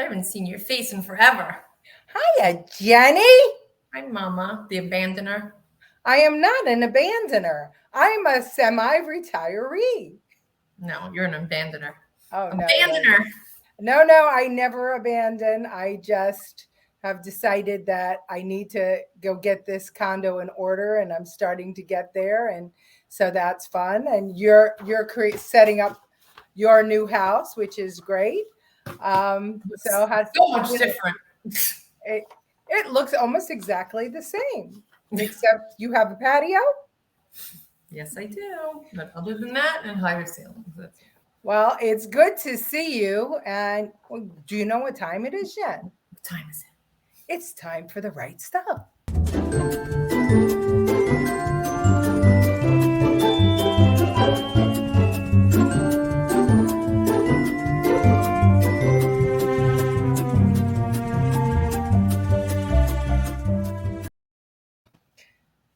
I haven't seen your face in forever. Hiya, Jenny. Hi, Mama, the abandoner. I am not an abandoner. I'm a semi-retiree. No, you're an abandoner. Oh, no. Abandoner. No, I never abandon. I just have decided that I need to go get this condo in order, and I'm starting to get there, and so that's fun. And setting up your new house, which is great. So has So much different. it looks almost exactly the same, except you have a patio. Yes, I do. But other than that, and higher ceilings. That's it. Well, it's good to see you. And do you know what time it is, Jen? What time is it? It's time for the right stuff.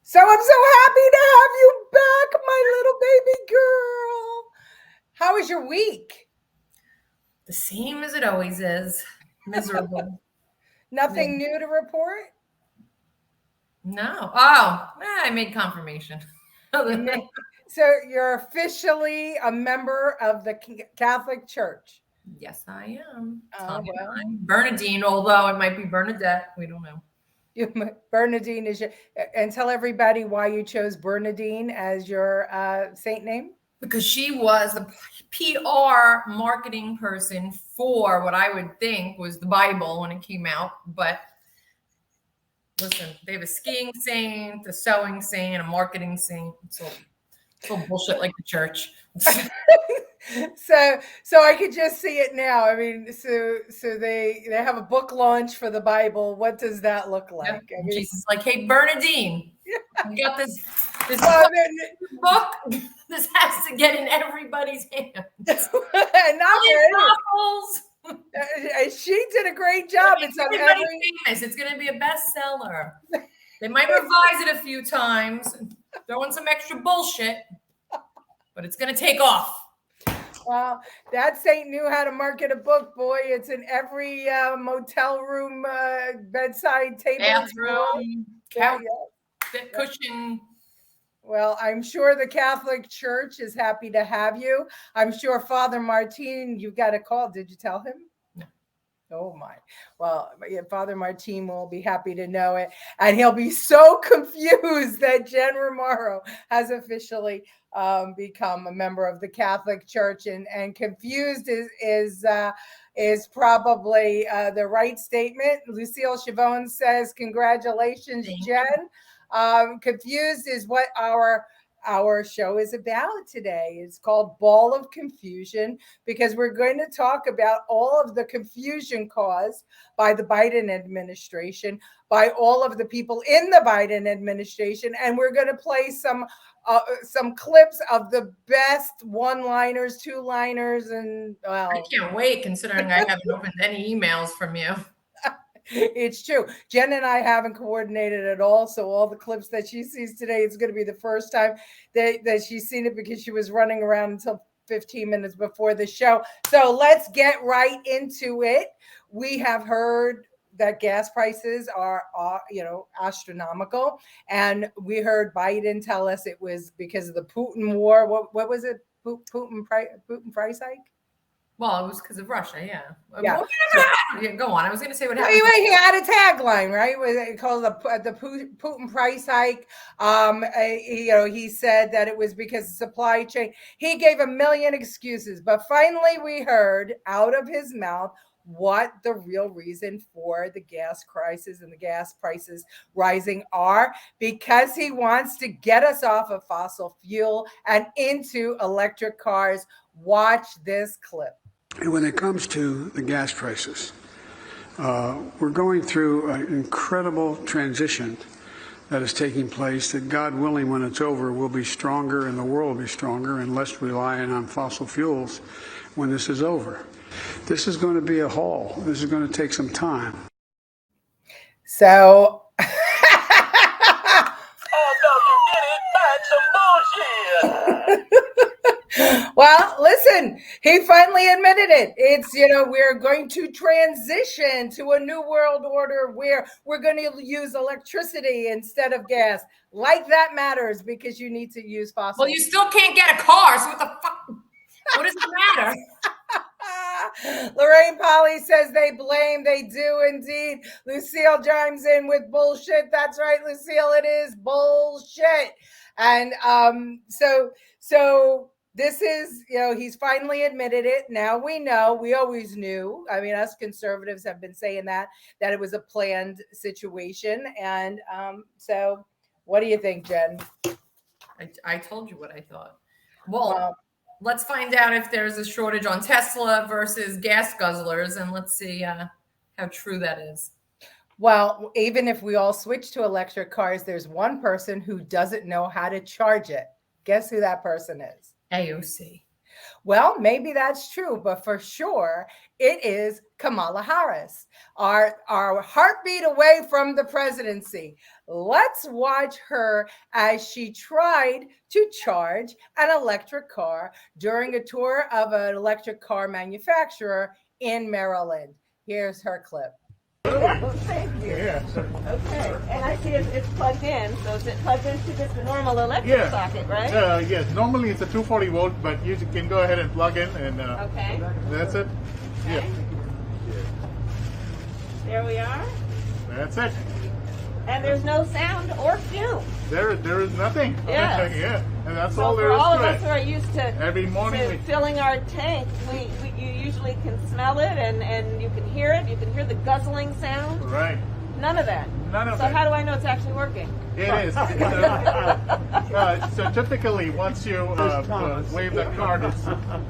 So I'm so happy to have you back, my little baby girl. How was your week? The same as it always is. Miserable. Nothing new to report? No. Oh, I made confirmation. So you're officially a member of the Catholic Church. Yes, I am. Oh, well. Bernadine, although it might be Bernadette. We don't know. Bernadine is and tell everybody why you chose Bernadine as your saint name. Because she was the PR marketing person for what I would think was the Bible when it came out. But listen, they have a skiing saint, a sewing saint, a marketing saint. It's all bullshit like the church. So I could just see it now. I mean, so they have a book launch for the Bible. What does that look like? Yep. I mean, Jesus is like, hey, Bernadine, you got this book. This has to get in everybody's hands. Not she did a great job. It's famous. It's going to be a bestseller. They might revise it a few times, throw in some extra bullshit, but it's going to take off. Well, that saint knew how to market a book, boy. It's in every motel room, bedside table, bathroom, couch, cushion. Well, I'm sure the Catholic Church is happy to have you. I'm sure Father Martin, you got a call. Did you tell him? No. Oh, my. Well, Father Martin will be happy to know it. And he'll be so confused that Jen Remauro has officially become a member of the Catholic Church. And confused is probably the right statement. Lucille Chavone says, congratulations, Jen. Confused is what our show is about today. It's called Ball of Confusion because we're going to talk about all of the confusion caused by the Biden administration, by all of the people in the Biden administration, and we're going to play some clips of the best one-liners, two-liners, and well, I can't wait considering I haven't opened any emails from you. It's true. Jen and I haven't coordinated at all. So all the clips that she sees today, it's going to be the first time that she's seen it because she was running around until 15 minutes before the show. So let's get right into it. We have heard that gas prices are astronomical. And we heard Biden tell us it was because of the Putin war. What was it? Putin price hike? Well, it was because of Russia, yeah. Go on. I was going to say what happened. He had a tagline, right? It called the Putin price hike. He said that it was because of supply chain. He gave a million excuses, but finally we heard out of his mouth what the real reason for the gas crisis and the gas prices rising are, because he wants to get us off of fossil fuel and into electric cars. Watch this clip. When it comes to the gas prices, we're going through an incredible transition that is taking place that, God willing, when it's over, we'll be stronger and the world will be stronger and less reliant on fossil fuels when this is over. This is going to be a haul. This is going to take some time. So... Well, listen, he finally admitted it. It's, we're going to transition to a new world order where we're going to use electricity instead of gas. Like that matters because you need to use fossil. Well, you still can't get a car, so what the fuck? What does it matter? Lorraine Polly says they blame. They do indeed. Lucille chimes in with bullshit. That's right, Lucille. It is bullshit. And so this is, he's finally admitted it. Now we know. We always knew. I mean, us conservatives have been saying that it was a planned situation. And so what do you think, Jen? I told you what I thought. Well, let's find out if there's a shortage on Tesla versus gas guzzlers, and let's see how true that is. Well, even if we all switch to electric cars, there's one person who doesn't know how to charge it. Guess who that person is? AOC. Well, maybe that's true, but for sure, it is Kamala Harris, our heartbeat away from the presidency. Let's watch her as she tried to charge an electric car during a tour of an electric car manufacturer in Maryland. Here's her clip. Yeah, thank you. Yeah. Okay, and I see it's plugged in, so is it plugged into just a normal electric socket, right? Yes, normally it's a 240 volt, but you can go ahead and plug in, and okay. That's it. Okay. Yeah. There we are. That's it. And there's no sound or fume. There is nothing. Yes. Yeah, and that's So all there for is all of to us who it. are used to Every morning filling our tank, you usually can smell it and you can hear it. You can hear the guzzling sound. Right. None of that. None of So that. how do I know it's actually working? It is. So typically, once you wave that card,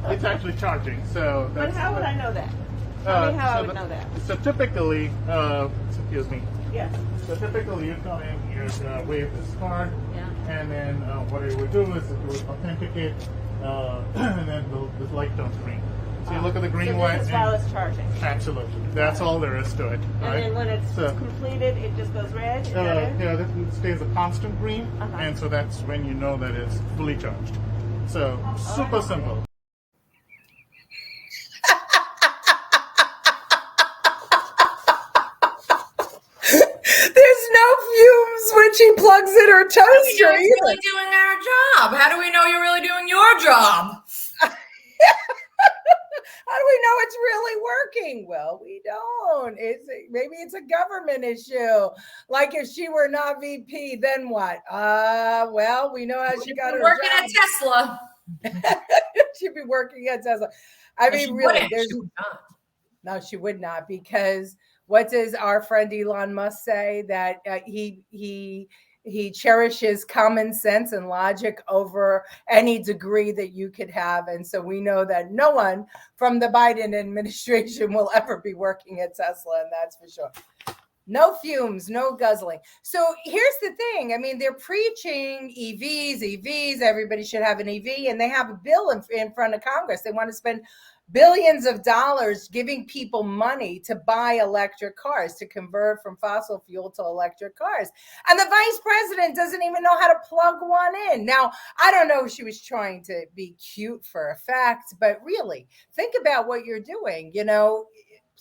it's actually charging. So. But how would I know that? Tell me how I would know that. So typically, excuse me. Yes. So typically, you come in, you wave this card, Yeah. and then what it would do is it would authenticate, and then the light turns green. So you look at the green So light. this is while it's charging. Absolutely. That's all there is to it. And Right? then when it's So, completed, it just goes red? Is that it? yeah, it stays a constant green, Uh-huh. and so that's when you know that it's fully charged. So super simple. There's no fumes when she plugs in her toaster You're either. really doing our job. How do we know you're really doing your job? How do we know it's really working? Well, we don't. Maybe it's a government issue. Like if she were not VP, then what? Well, we know how she got her working job. at Tesla. She'd be working at Tesla. I mean, really, no, she would not, because what does our friend Elon Musk say? That he cherishes common sense and logic over any degree that you could have. And so we know that no one from the Biden administration will ever be working at Tesla, and that's for sure. No fumes, no guzzling. So here's the thing. I mean, they're preaching EVs, everybody should have an EV, and they have a bill in front of Congress. They want to spend billions of dollars giving people money to buy electric cars, to convert from fossil fuel to electric cars. And the vice president doesn't even know how to plug one in. Now, I don't know if she was trying to be cute for effect, but really think about what you're doing.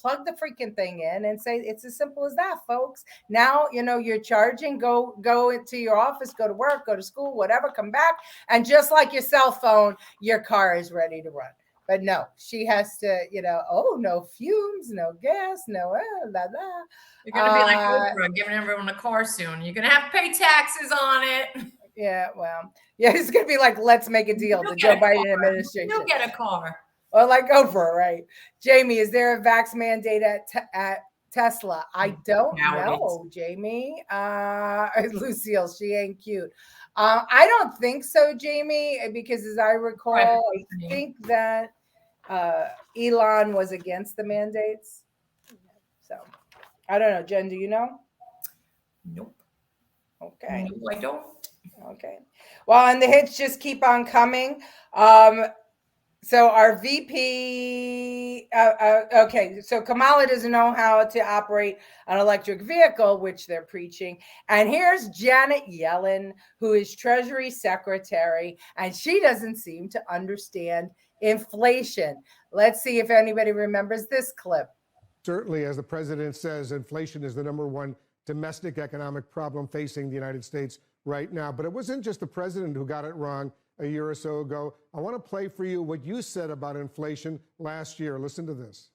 Plug the freaking thing in and say it's as simple as that, folks. Now, you're charging, go into your office, go to work, go to school, whatever, come back. And just like your cell phone, your car is ready to run. But no, she has to, no fumes, no gas, no blah, blah. You're going to be like Oprah, giving everyone a car soon. You're going to have to pay taxes on it. Yeah, well, it's going to be like, let's make a deal, the Joe Biden administration. You'll get a car. Or like Oprah, right? Jamie, is there a vax mandate at Tesla? I don't know, Jamie. Lucille, she ain't cute. I don't think so, Jamie, because as I recall, I think that Elon was against the mandates. So I don't know. Jen, do you know? Nope. Okay. No, I don't. Okay. Well, and the hits just keep on coming. So our VP, okay, so Kamala doesn't know how to operate an electric vehicle, which they're preaching. And here's Janet Yellen, who is Treasury Secretary, and she doesn't seem to understand inflation. Let's see if anybody remembers this clip. Certainly, as the president says, inflation is the #1 domestic economic problem facing the United States right now. But it wasn't just the president who got it wrong a year or so ago. I want to play for you what you said about inflation last year. Listen to this.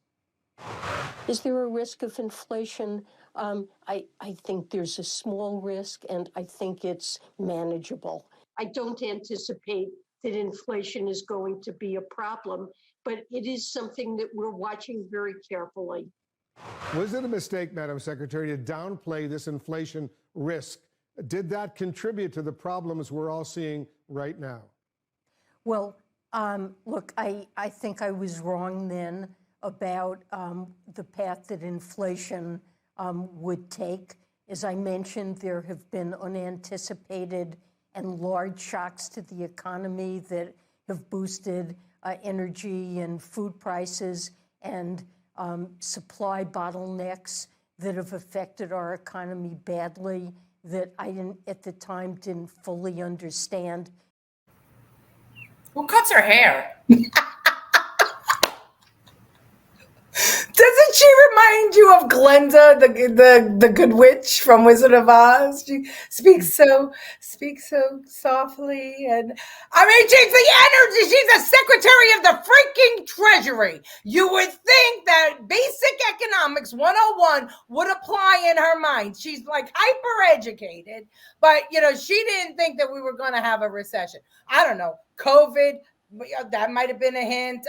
Is there a risk of inflation? I think there's a small risk, and I think it's manageable. I don't anticipate that inflation is going to be a problem, but it is something that we're watching very carefully. Was it a mistake, Madam Secretary, to downplay this inflation risk? Did that contribute to the problems we're all seeing right now? Well, look, I think I was wrong then about the path that inflation would take. As I mentioned, there have been unanticipated and large shocks to the economy that have boosted energy and food prices and supply bottlenecks that have affected our economy badly that I at the time didn't fully understand. Who cuts her hair? Doesn't she remind you of Glenda, the good witch from Wizard of Oz? She speaks so softly, and I mean, she's the energy. She's the Secretary of the freaking Treasury. You would think that basic economics 101 would apply in her mind. She's like hyper educated, but she didn't think that we were going to have a recession. I don't know, COVID. That might have been a hint.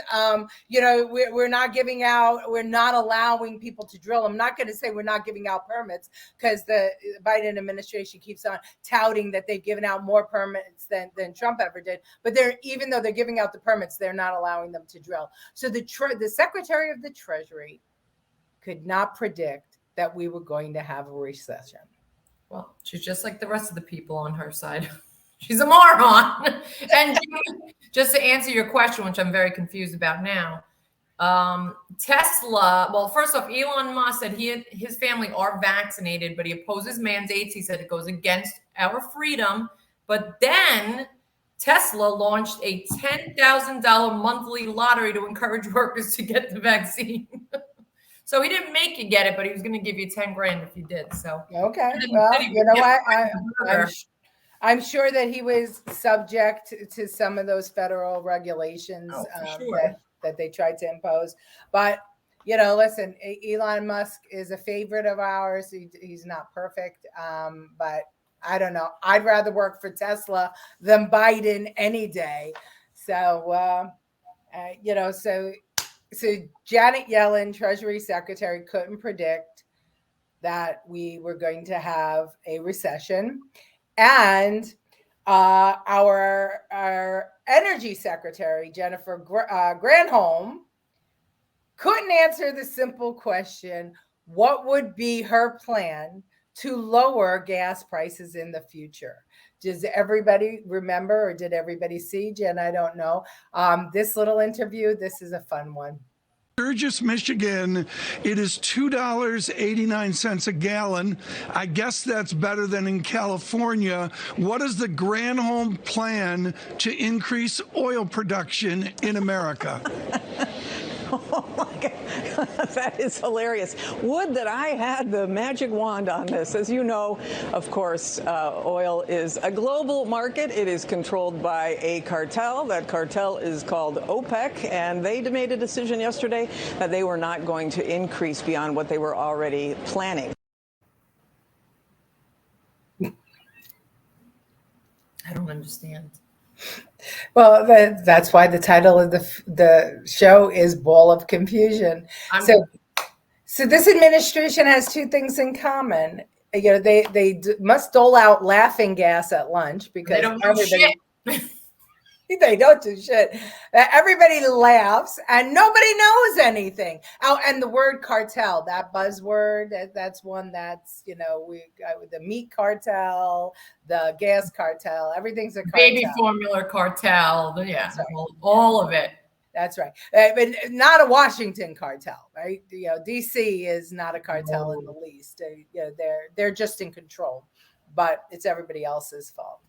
We're not allowing people to drill. I'm not going to say we're not giving out permits because the Biden administration keeps on touting that they've given out more permits than Trump ever did. But even though they're giving out the permits, they're not allowing them to drill. So the Secretary of the Treasury could not predict that we were going to have a recession. Well, she's just like the rest of the people on her side. She's a moron. And just to answer your question, which I'm very confused about now, Tesla, well, first off, Elon Musk said his family are vaccinated, but he opposes mandates. He said it goes against our freedom. But then Tesla launched a $10,000 monthly lottery to encourage workers to get the vaccine. So he didn't make you get it, but he was going to give you 10 grand if you did. So okay, well, you know what? I'm sure that he was subject to some of those federal regulations that they tried to impose. But, listen, Elon Musk is a favorite of ours. He's not perfect, but I don't know. I'd rather work for Tesla than Biden any day. So, so Janet Yellen, Treasury Secretary, couldn't predict that we were going to have a recession. And our energy secretary, Jennifer Granholm, couldn't answer the simple question, what would be her plan to lower gas prices in the future? Does everybody remember, or did everybody see? Jen, I don't know. This little interview, this is a fun one. Sturgis, Michigan, it is $2.89 a gallon. I guess that's better than in California. What is the Granholm plan to increase oil production in America? Oh my God, that is hilarious. Would that I had the magic wand on this. As you know, of course, oil is a global market. It is controlled by a cartel. That cartel is called OPEC, and they made a decision yesterday that they were not going to increase beyond what they were already planning. I don't understand. Well, that's why the title of the show is Ball of Confusion. So this administration has two things in common. They must dole out laughing gas at lunch because they don't do shit. They don't do shit. Everybody laughs and nobody knows anything. Oh, and the word cartel, that buzzword, that's one that's, the meat cartel, the gas cartel, everything's a cartel. Baby formula cartel. Yeah, right. All of it. That's right. But not a Washington cartel, right? DC is not a cartel in the least. They're just in control, but it's everybody else's fault.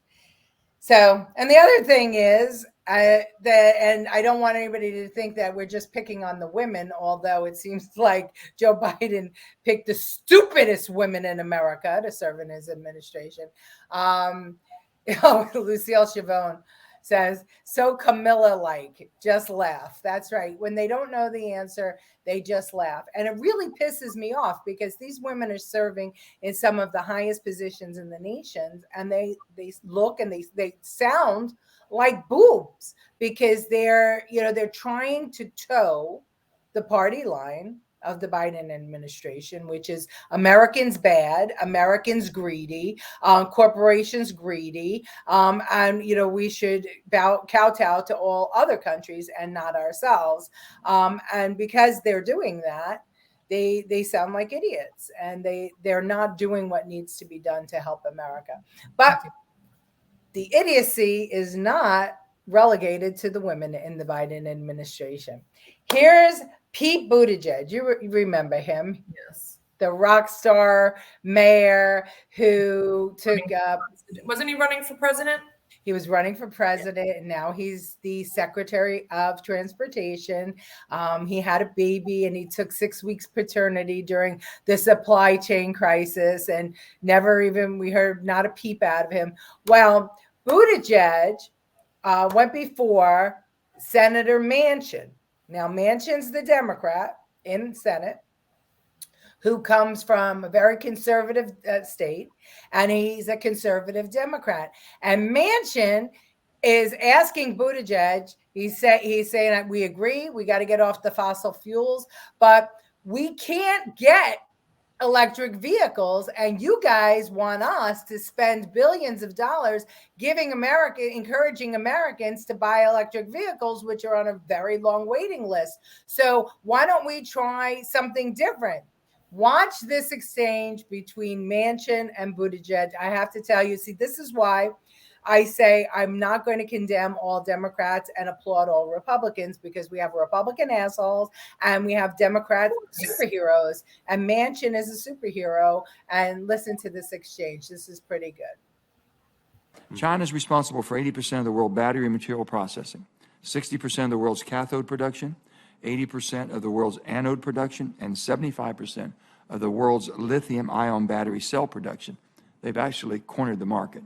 So, and the other thing is and I don't want anybody to think that we're just picking on the women, although it seems like Joe Biden picked the stupidest women in America to serve in his administration. Lucille Chavone says, so Camilla-like, just laugh. That's right. When they don't know the answer, they just laugh. And it really pisses me off because these women are serving in some of the highest positions in the nation, and they look and they sound like boobs because they're trying to toe the party line of the Biden administration, which is Americans bad, Americans greedy, corporations greedy, and we should kowtow to all other countries and not ourselves. And because they're doing that, they sound like idiots, and they're not doing what needs to be done to help America. But the idiocy is not relegated to the women in the Biden administration. Here's Pete Buttigieg. You remember him? Yes. The rock star mayor who took Wasn't he running for president? He was running for president, and now he's the Secretary of Transportation. He had a baby, and he took 6 weeks paternity during the supply chain crisis, and we heard not a peep out of him. Well, Buttigieg went before Senator Manchin. Now, Manchin's the Democrat in Senate who comes from a very conservative state, and he's a conservative Democrat. And Manchin is asking Buttigieg, he's saying that we agree, we got to get off the fossil fuels, but we can't get electric vehicles, and you guys want us to spend billions of dollars encouraging Americans to buy electric vehicles, which are on a very long waiting list. So why don't we try something different? Watch this exchange between Manchin and Buttigieg. I have to tell you, see, this is why I say I'm not going to condemn all Democrats and applaud all Republicans, because we have Republican assholes and we have Democrat superheroes, and Manchin is a superhero. And listen to this exchange. This is pretty good. China is responsible for 80% of the world battery material processing, 60% of the world's cathode production, 80% of the world's anode production, and 75% of the world's lithium-ion battery cell production. They've actually cornered the market.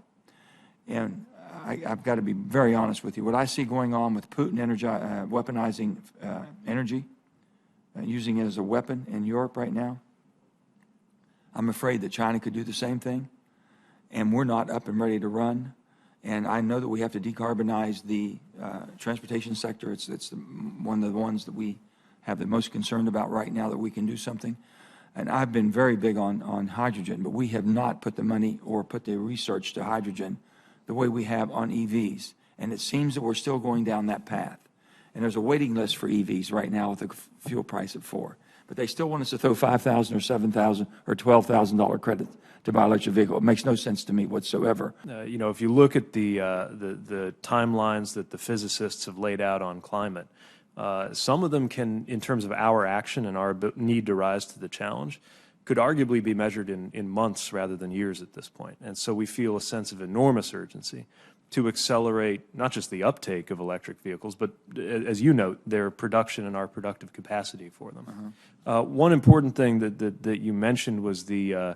And I've got to be very honest with you. What I see going on with Putin weaponizing energy, using it as a weapon in Europe right now, I'm afraid that China could do the same thing. And we're not up and ready to run. And I know that we have to decarbonize the transportation sector. It's one of the ones that we have the most concerned about right now, that we can do something. And I've been very big on hydrogen, but we have not put the money or put the research to hydrogen the way we have on EVs. And it seems that we're still going down that path. And there's a waiting list for EVs right now with a fuel price of $4. But they still want us to throw $5,000 or $7,000 or $12,000 credit to buy an electric vehicle. It makes no sense to me whatsoever. If you look at the timelines that the physicists have laid out on climate, some of them can, in terms of our action and our need to rise to the challenge, could arguably be measured in months rather than years at this point. And so we feel a sense of enormous urgency to accelerate not just the uptake of electric vehicles, but as you note, their production and our productive capacity for them. One important thing that you mentioned was the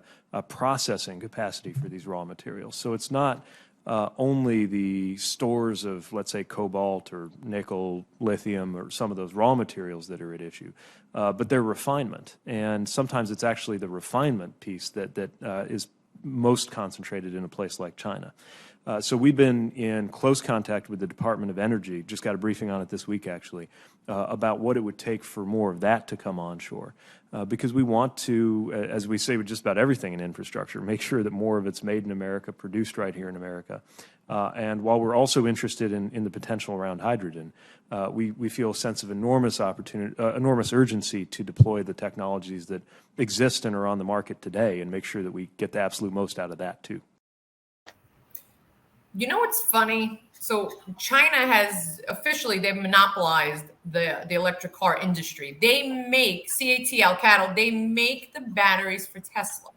processing capacity for these raw materials. So it's not only the stores of, let's say, cobalt or nickel, lithium, or some of those raw materials that are at issue, but their refinement. And sometimes it's actually the refinement piece that is most concentrated in a place like China. So we've been in close contact with the Department of Energy, just got a briefing on it this week actually, about what it would take for more of that to come onshore. Because we want to, as we say with just about everything in infrastructure, make sure that more of it's made in America, produced right here in America. And while we're also interested in the potential around hydrogen, we feel a sense of enormous opportunity, enormous urgency to deploy the technologies that exist and are on the market today and make sure that we get the absolute most out of that too. You know what's funny? So China has officially, they've monopolized the electric car industry. They make CATL, they make the batteries for Tesla.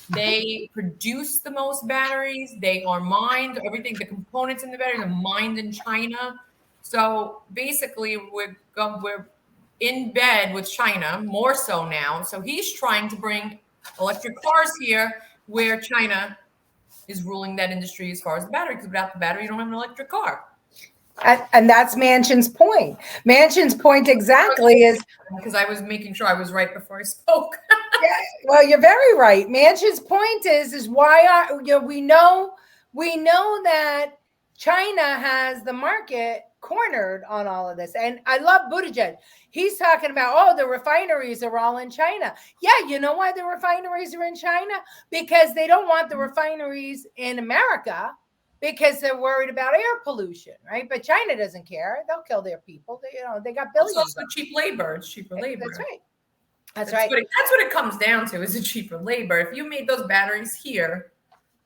They produce the most batteries. They are mined. Everything, the components in the batteries are mined in China. So basically, we're in bed with China more so now. So he's trying to bring electric cars here, where China is ruling that industry as far as the battery. Because without the battery, you don't have an electric car. And that's Manchin's point. Manchin's point exactly is, because I was making sure I was right before I spoke. yeah, well, you're very right. Manchin's point is why are we know that China has the market cornered on all of this. And I love Buttigieg. He's talking about, the refineries are all in China. Yeah, you know why the refineries are in China? Because they don't want the refineries in America, because they're worried about air pollution, right? But China doesn't care. They'll kill their people. They got billions. It's also cheap labor. It's cheaper labor. That's right. That's right. That's what it comes down to, is a cheaper labor. If you made those batteries here,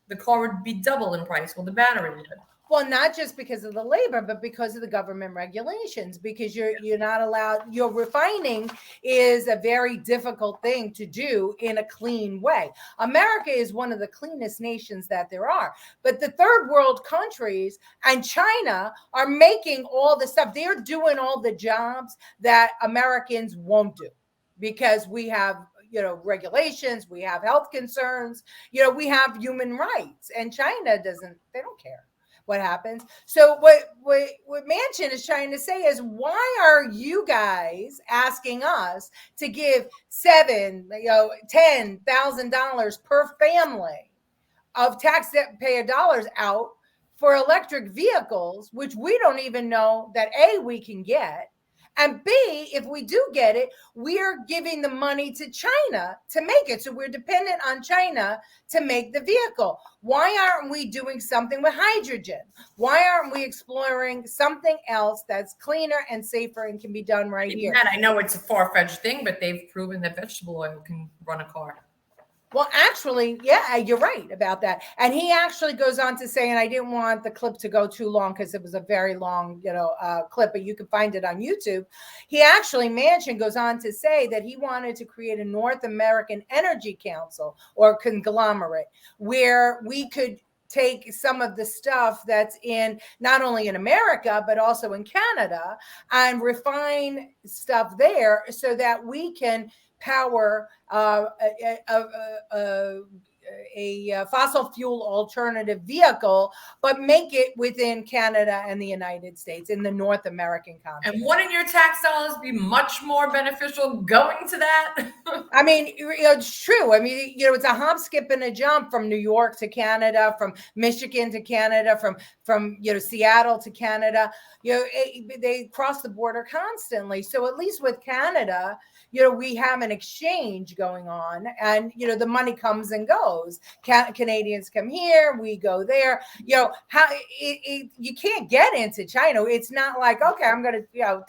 the car would be double in price. Well, the battery would. Well, not just because of the labor, but because of the government regulations, because you're not allowed, your refining is a very difficult thing to do in a clean way. America is one of the cleanest nations that there are, but the third world countries and China are making all the stuff. They're doing all the jobs that Americans won't do, because we have, regulations, we have health concerns, we have human rights, and China they don't care what happens. So what Manchin is trying to say is, why are you guys asking us to give $10,000 per family of taxpayer dollars out for electric vehicles, which we don't even know that A, we can get, and B, if we do get it, we're giving the money to China to make it. So we're dependent on China to make the vehicle. Why aren't we doing something with hydrogen? Why aren't we exploring something else that's cleaner and safer and can be done right here? And I know it's a far-fetched thing, but they've proven that vegetable oil can run a car. Well, actually, yeah, you're right about that. And he actually goes on to say, and I didn't want the clip to go too long because it was a very long, clip, but you can find it on YouTube. Manchin goes on to say that he wanted to create a North American Energy Council or conglomerate where we could take some of the stuff that's in not only in America, but also in Canada, and refine stuff there so that we can power a fossil fuel alternative vehicle, but make it within Canada and the United States, in the North American continent. And wouldn't your tax dollars be much more beneficial going to that? I mean, it's true. I mean, it's a hop, skip, and a jump from New York to Canada, from Michigan to Canada, from Seattle to Canada. They cross the border constantly. So at least with Canada, we have an exchange going on, and the money comes and goes. Canadians come here, we go there. You can't get into China. It's not like, okay, I'm going to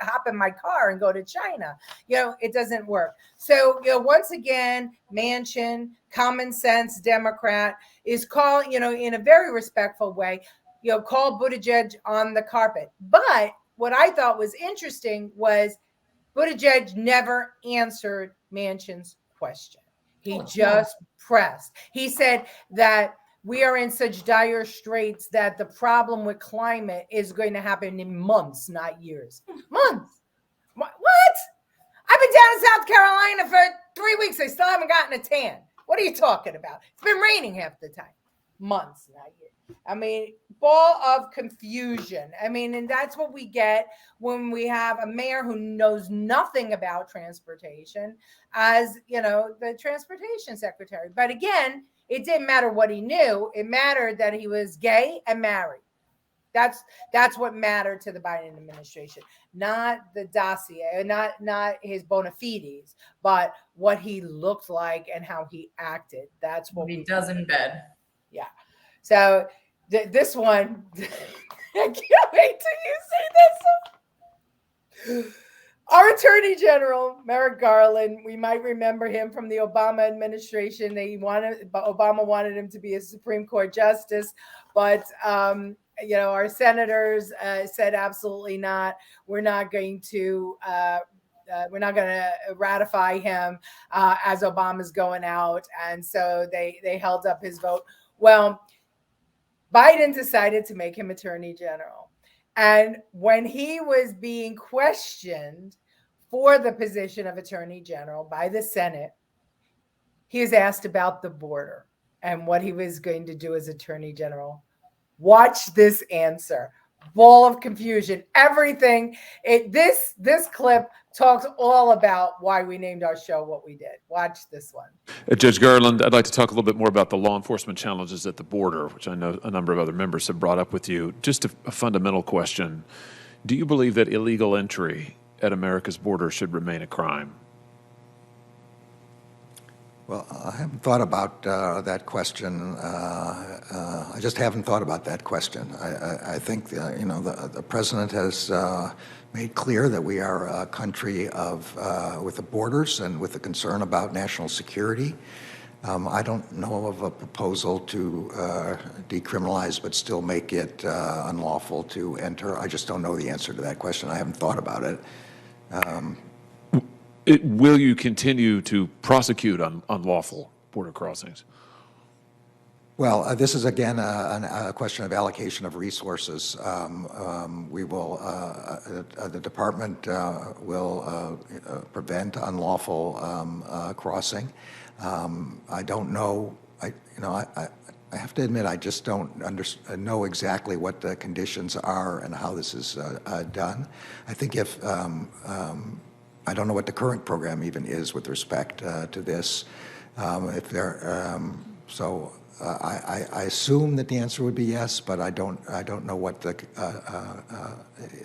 hop in my car and go to China. It doesn't work. So once again, Manchin, common sense Democrat, is calling, in a very respectful way, call Buttigieg on the carpet. But what I thought was interesting was Buttigieg never answered Manchin's question. He just pressed. He said that we are in such dire straits that the problem with climate is going to happen in months, not years. Months. What? I've been down in South Carolina for 3 weeks. I still haven't gotten a tan. What are you talking about? It's been raining half the time. Months, not years. I mean, ball of confusion. I mean, and that's what we get when we have a mayor who knows nothing about transportation as, the transportation secretary. But again, it didn't matter what he knew. It mattered that he was gay and married. That's what mattered to the Biden administration, not the dossier, not his bona fides, but what he looked like and how he acted. That's what he does in bed. Yeah. So this one, I can't wait till you see this. Our Attorney General, Merrick Garland, we might remember him from the Obama administration. Obama wanted him to be a Supreme Court justice, but our senators said absolutely not. We're not going to ratify him as Obama's going out, and so they held up his vote. Well, Biden decided to make him Attorney General. And when he was being questioned for the position of Attorney General by the Senate, he was asked about the border and what he was going to do as Attorney General. Watch this answer. Ball of confusion. Everything. This clip talks all about why we named our show what we did. Watch this one. Judge Garland, I'd like to talk a little bit more about the law enforcement challenges at the border, which I know a number of other members have brought up with you. Just a fundamental question. Do you believe that illegal entry at America's border should remain a crime? Well, I haven't thought about that question. I just haven't thought about that question. I think the president has made clear that we are a country with the borders and with a concern about national security. I don't know of a proposal to decriminalize but still make it unlawful to enter. I just don't know the answer to that question. I haven't thought about it. Will you continue to prosecute unlawful border crossings? Well, this is again a question of allocation of resources. We will, the department will prevent unlawful crossing. I don't know. I have to admit I just don't know exactly what the conditions are and how this is done. I think if I don't know what the current program even is with respect to this. I assume that the answer would be yes, but I don't know what the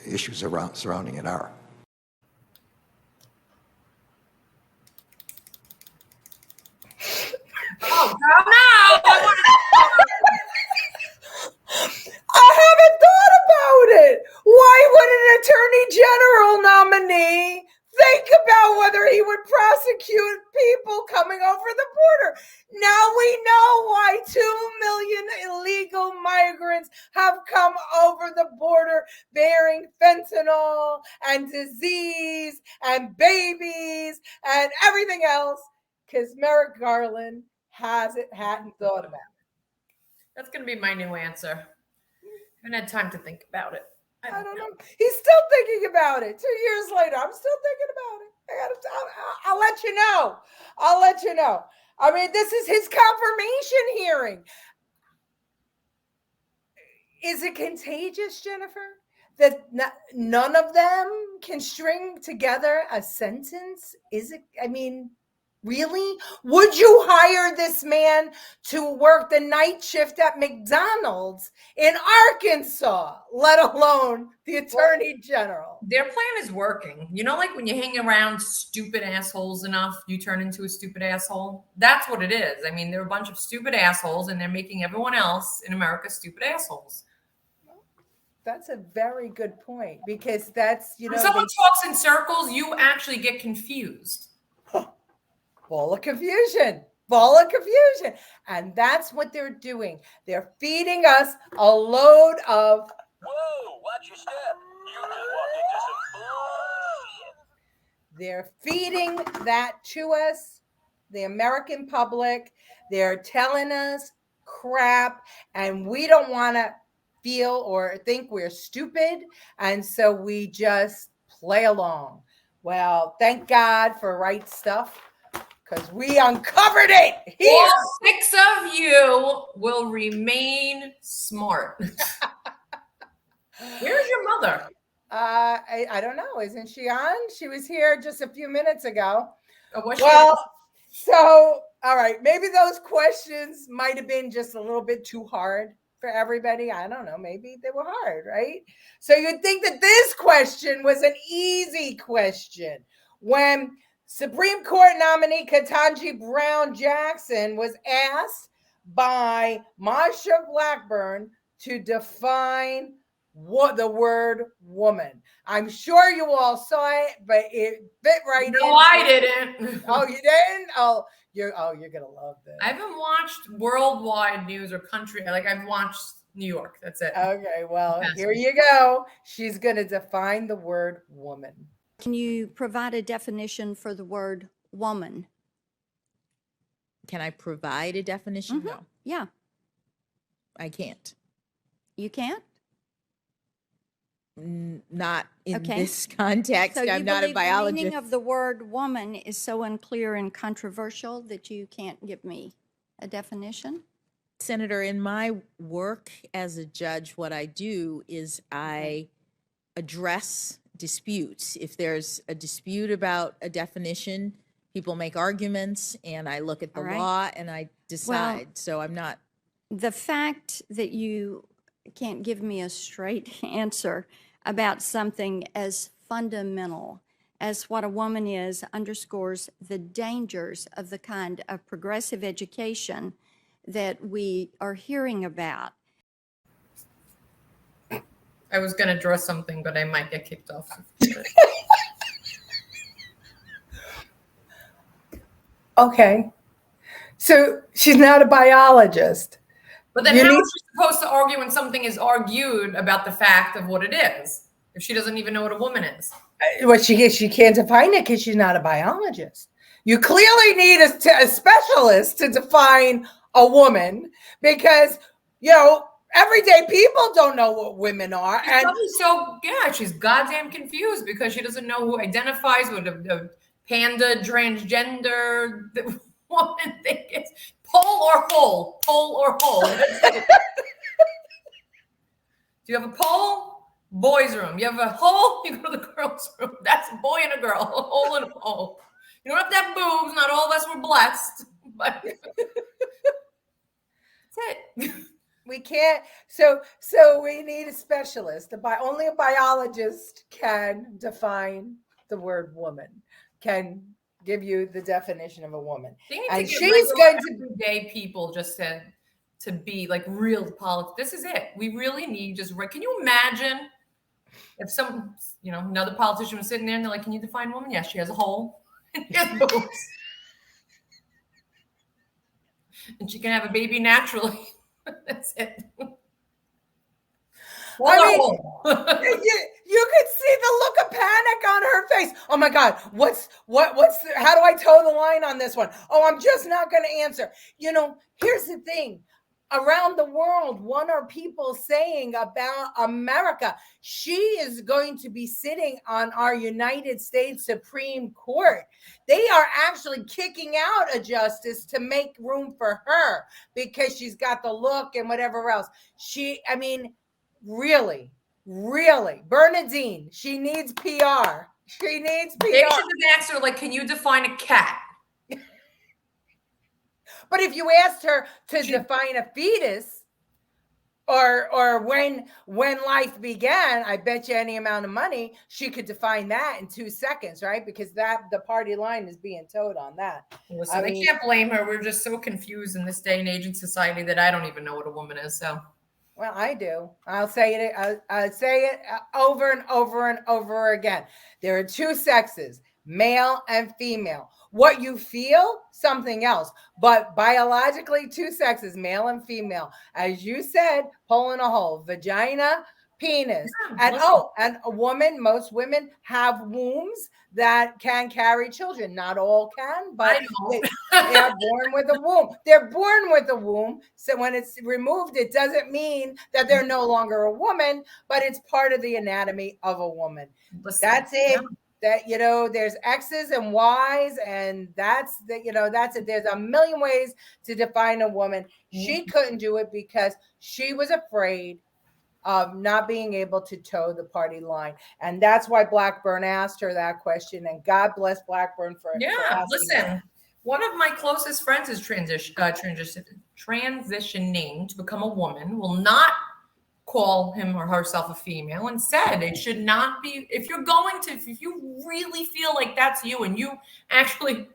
issues surrounding it are. Oh, girl, no! I haven't thought about it. Why would an attorney general nominee think about whether he would prosecute people coming over the border? Now we know why 2 million illegal migrants have come over the border bearing fentanyl and disease and babies and everything else, because Merrick Garland hadn't thought about it. That's going to be my new answer. I haven't had time to think about it. I don't know. He's still thinking about it. 2 years later, I'm still thinking about it. I'll let you know. I'll let you know. I mean, this is his confirmation hearing. Is it contagious, Jennifer, that none of them can string together a sentence? Is it? I mean, really? Would you hire this man to work the night shift at McDonald's in Arkansas, let alone the attorney general? Their plan is working. You know, like when you hang around stupid assholes enough, you turn into a stupid asshole. That's what it is. I mean, they're a bunch of stupid assholes and they're making everyone else in America stupid assholes. That's a very good point, because that's, when someone talks in circles, you actually get confused. Ball of confusion. Ball of confusion. And that's what they're doing. They're feeding us a load of... Whoa, watch your step. You just walked into some bullshit. They're feeding that to us, the American public. They're telling us crap, and we don't want to feel or think we're stupid, and so we just play along. Well, thank God for Right Stuff, because we uncovered it here. All 6 of you will remain smart. Where's your mother? I don't know. Isn't she on? She was here just a few minutes ago. Oh, was she? So, all right. Maybe those questions might have been just a little bit too hard for everybody. I don't know. Maybe they were hard, right? So you'd think that this question was an easy question. When Supreme Court nominee Ketanji Brown Jackson was asked by Marsha Blackburn to define what the word woman. I'm sure you all saw it, but it fit right in. No, I didn't. Oh, you didn't? You're gonna love this. I haven't watched worldwide news or country. Like I've watched New York. That's it. Okay, well, here you go. She's gonna define the word woman. Can you provide a definition for the word woman? Can I provide a definition? No, Yeah, I can't. you can't? Not in Okay. this context. So you I'm not a believe the biologist. meaning of the word woman is so unclear and controversial that you can't give me a definition? Senator, in my work as a judge, what I do is I address disputes. If there's a dispute about a definition, people make arguments, and I look at the All right. law and I decide. So I'm not. The fact that you can't give me a straight answer about something as fundamental as what a woman is underscores the dangers of the kind of progressive education that we are hearing about. I was gonna draw something, but I might get kicked off. Okay. So she's not a biologist. But then how is she supposed to argue when something is argued about the fact of what it is? If she doesn't even know what a woman is. Well, she can't define it because she's not a biologist. You clearly need a specialist to define a woman because, everyday people don't know what women are. She's probably she's goddamn confused because she doesn't know who identifies with a panda, transgender woman thing is. Pole or hole? Pole or hole? Do you have a pole? Boys' room. You have a hole? You go to the girls' room. That's a boy and a girl. A hole and a pole. You don't have to have boobs. Not all of us were blessed. But that's it. We can't. So we need a specialist. Only a biologist can define the word woman. Can give you the definition of a woman. And she's going to everyday people just to be like real politics. This is it. We really need can you imagine if another politician was sitting there and they're like, can you define woman? Yes, she has a hole. She has boobs. And she can have a baby naturally. That's it. I mean, you could see the look of panic on her face. Oh my God, how do I toe the line on this one? Oh, I'm just not going to answer. Here's the thing. Around the world, what are people saying about America? She is going to be sitting on our United States Supreme Court. They are actually kicking out a justice to make room for her because she's got the look and whatever else. Really, Bernadine, she needs PR. She needs PR. They should have asked her, can you define a cat? But if you asked her to define a fetus or when life began, I bet you any amount of money, she could define that in 2 seconds, right? Because the party line is being towed on that. Listen, I can't blame her. We're just so confused in this day and age in society that I don't even know what a woman is, so. Well, I do. I'll say it over and over and over again. There are 2 sexes, male and female. What you feel, something else. But biologically, 2 sexes, male and female. As you said, hole in a hole, vagina, penis. And a woman, most women have wombs that can carry children. Not all can, but they are born with a womb. They're born with a womb. So when it's removed, it doesn't mean that they're no longer a woman, but it's part of the anatomy of a woman. That's it. That, there's X's and Y's, and that's it. There's a million ways to define a woman. She couldn't do it because she was afraid of not being able to toe the party line. And that's why Blackburn asked her that question. And God bless Blackburn for listen, her. One of my closest friends is transitioning to become a woman, will not call him or herself a female, and said it should not be. If you really feel like that's you and you have to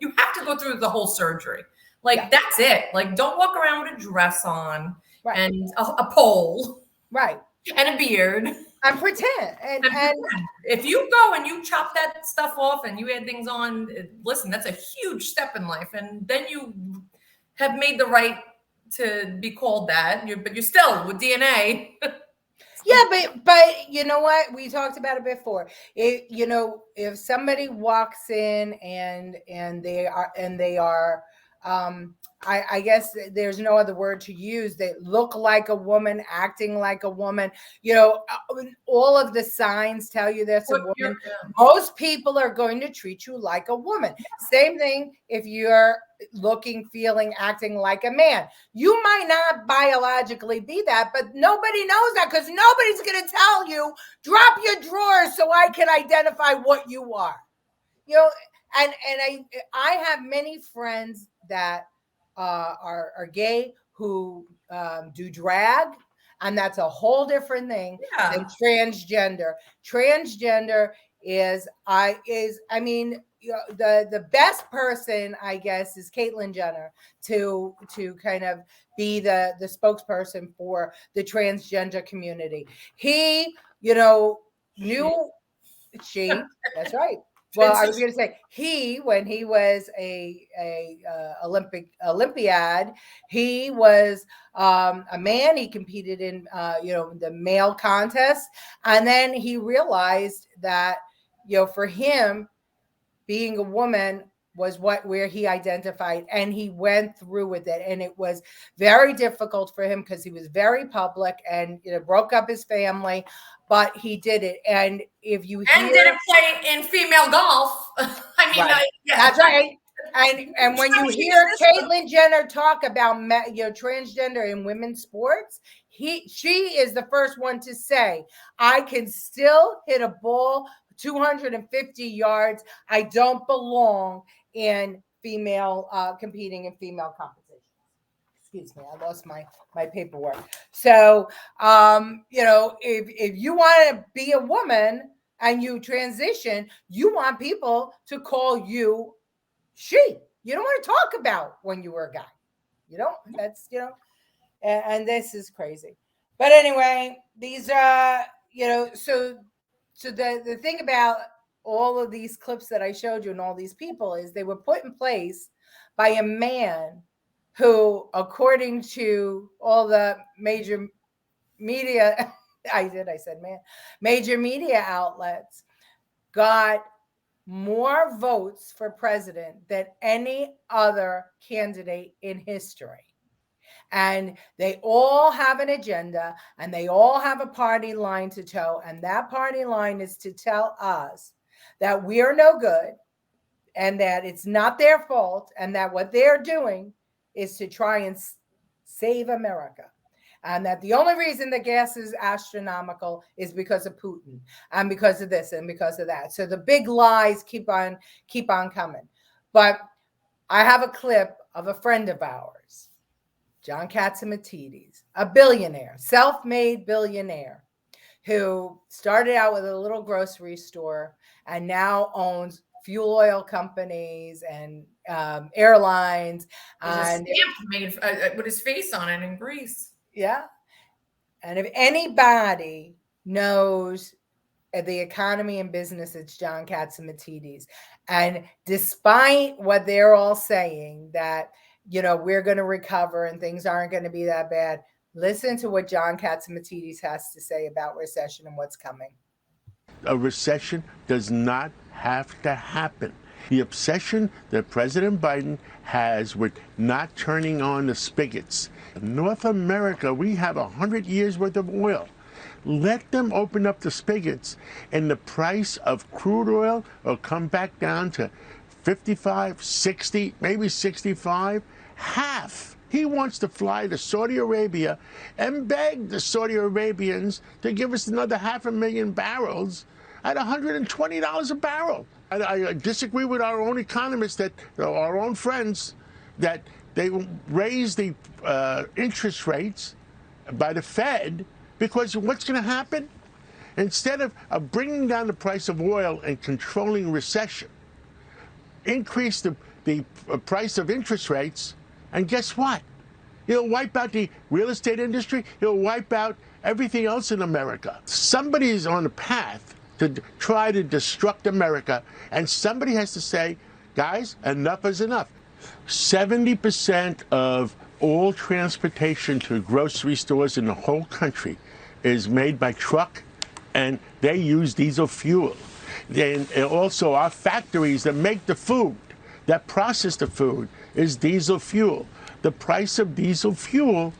go through the whole surgery. That's it. Don't walk around with a dress on and a pole. Right. And a beard. And pretend. And if you go and you chop that stuff off and you add things on, listen, that's a huge step in life. And then you have made the right to be called that. But you're still with DNA. yeah, but you know what? We talked about it before. If somebody walks in and they are I guess there's no other word to use. They look like a woman, acting like a woman. All of the signs tell you that's a woman. Most people are going to treat you like a woman. Same thing if you're looking, feeling, acting like a man. You might not biologically be that, but nobody knows that because nobody's going to tell you, drop your drawers so I can identify what you are. And I have many friends that are gay who do drag, and that's a whole different thing than transgender. Transgender is the best person, I guess, is Caitlyn Jenner to kind of be the spokesperson for the transgender community. He, knew she. That's right. Well, I was going to say when he was a Olympiad, he was a man. He competed in the male contest, and then he realized that for him, being a woman was where he identified, and he went through with it, and it was very difficult for him because he was very public and broke up his family, but he did it. And if you didn't play in female golf. Right. That's right. And when you hear Caitlyn Jenner talk about transgender in women's sports, she is the first one to say, I can still hit a ball 250 yards. I don't belong in female competing in female competitions. Excuse me, I lost my paperwork. So if you want to be a woman and you transition, you want people to call you she. You don't want to talk about when you were a guy. That's and this is crazy. But anyway, these so the thing about all of these clips that I showed you and all these people is they were put in place by a man who, according to all the major media, major media outlets, got more votes for president than any other candidate in history. And they all have an agenda, and they all have a party line to toe. And that party line is to tell us that we are no good and that it's not their fault, and that what they're doing is to try and save America. And that the only reason the gas is astronomical is because of Putin and because of this and because of that. So the big lies keep on coming. But I have a clip of a friend of ours, John Catsimatidis, a billionaire, self-made billionaire, who started out with a little grocery store and now owns fuel oil companies and airlines. There's a stamp made with his face on it in Greece. Yeah. And if anybody knows the economy and business, it's John Catsimatidis. And despite what they're all saying that, we're going to recover and things aren't going to be that bad, listen to what John Catsimatidis has to say about recession and what's coming. A recession does not have to happen. The obsession that President Biden has with not turning on the spigots. In North America, we have 100 years worth of oil. Let them open up the spigots, and the price of crude oil will come back down to 55, 60, maybe 65, half. He wants to fly to Saudi Arabia and beg the Saudi Arabians to give us another 500,000 barrels at $120 a barrel. I disagree with our own economists, our own friends, that they raise the interest rates by the Fed, because what's going to happen? Instead of bringing down the price of oil and controlling recession, increase the price of interest rates, and guess what? He'll wipe out the real estate industry. He'll wipe out everything else in America. Somebody is on a path to try to destruct America, and somebody has to say, guys, enough is enough. 70% of all transportation to grocery stores in the whole country is made by truck, and they use diesel fuel. And also our factories that make the food, that process the food, is diesel fuel. The price of diesel fuel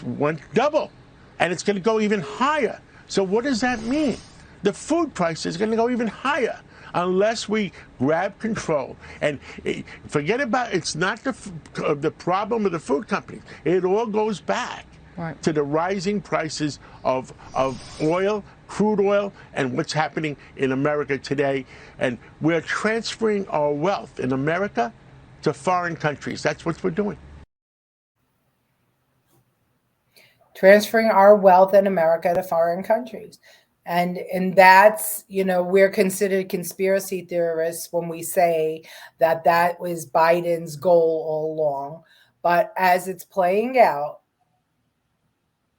went double, and it's going to go even higher. So what does that mean? The food price is going to go even higher unless we grab control. And forget about, it's not the problem of the food companies. It all goes back to the rising prices of oil, crude oil, and what's happening in America today. And we're transferring our wealth in America to foreign countries. That's what we're doing. Transferring our wealth in America to foreign countries. And that's, we're considered conspiracy theorists when we say that was Biden's goal all along. But as it's playing out,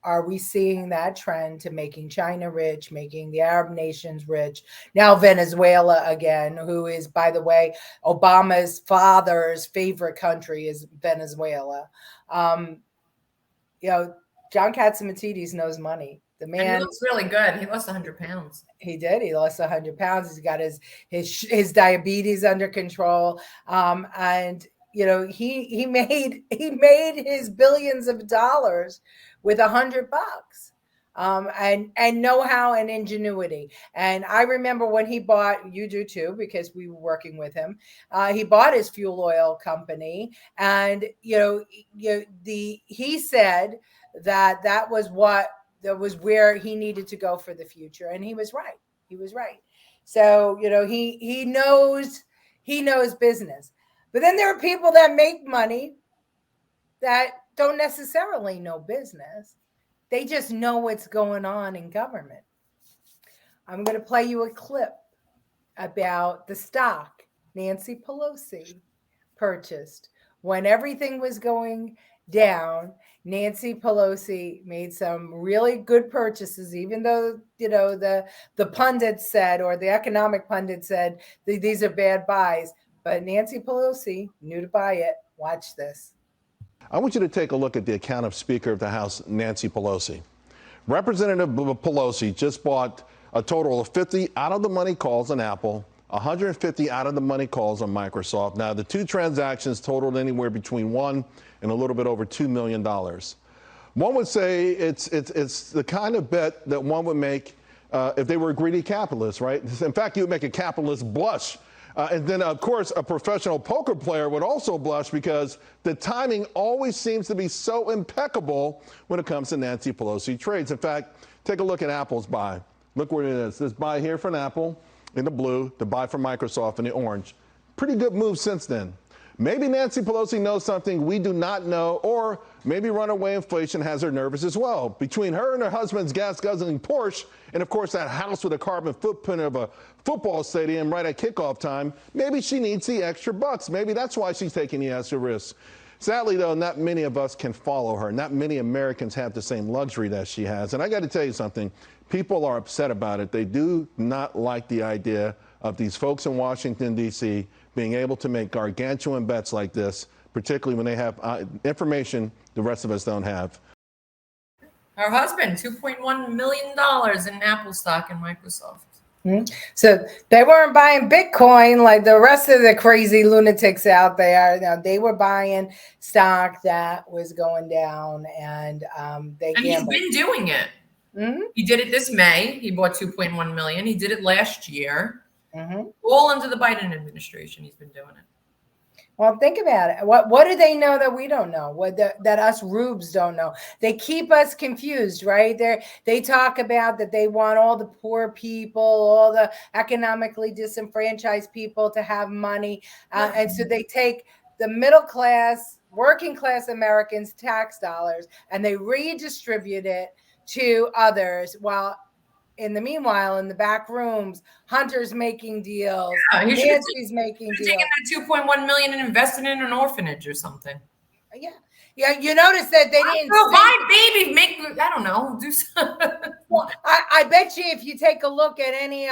are we seeing that trend to making China rich, making the Arab nations rich? Now Venezuela again, who is, by the way, Obama's father's favorite country is Venezuela. John Catsimatidis knows money. The man, and he looks really good. He lost 100 pounds. He did. He lost 100 pounds. He's got his diabetes under control. And he made his billions of dollars with $100. And know-how and ingenuity. And I remember when he bought, you do too, because we were working with him. He bought his fuel oil company, and he said that was where he needed to go for the future, and he was right. He was right. So he knows business. But then there are people that make money that don't necessarily know business. They just know what's going on in government. I'm going to play you a clip about the stock Nancy Pelosi purchased when everything was going down. Nancy Pelosi made some really good purchases, even though the pundits said, or the economic pundits said, these are bad buys. But Nancy Pelosi knew to buy it. Watch this. I want you to take a look at the account of Speaker of the House, Nancy Pelosi. Representative Pelosi just bought a total of 50 out-of-the-money calls on Apple, 150 out-of-the-money calls on Microsoft. Now, the two transactions totaled anywhere between $1 and a little bit over $2 million. One would say it's the kind of bet that one would make if they were a greedy capitalist, right? In fact, you would make a capitalist blush. And then, of course, a professional poker player would also blush because the timing always seems to be so impeccable when it comes to Nancy Pelosi trades. In fact, take a look at Apple's buy. Look where it is. This buy here from Apple in the blue, the buy from Microsoft in the orange. Pretty good move since then. Maybe Nancy Pelosi knows something we do not know, or maybe runaway inflation has her nervous as well. Between her and her husband's gas-guzzling Porsche, and of course that house with a carbon footprint of a football stadium right at kickoff time, maybe she needs the extra bucks. Maybe that's why she's taking the extra risks. Sadly, though, not many of us can follow her. Not many Americans have the same luxury that she has. And I got to tell you something. People are upset about it. They do not like the idea of these folks in Washington, D.C. being able to make gargantuan bets like this, particularly when they have information the rest of us don't have. Her husband, $2.1 million in Apple stock and Microsoft. Mm-hmm. So they weren't buying Bitcoin like the rest of the crazy lunatics out there. Now, they were buying stock that was going down, and he's been doing it. Mm-hmm. He did it this May. He bought 2.1 million. He did it last year. Mm-hmm. All under the Biden administration, he's been doing it. Well, think about it. What do they know that we don't know? That us rubes don't know? They keep us confused, right? They talk about that they want all the poor people, all the economically disenfranchised people to have money, and so they take the middle class, working class Americans' tax dollars and they redistribute it to others, while in the meanwhile, in the back rooms, Hunter's making deals, Nancy's making deals. Taking that 2.1 million and investing in an orphanage or something. Yeah, you notice that they didn't Girl, say. buy babies, I don't know, do something. Well, I bet you if you take a look at any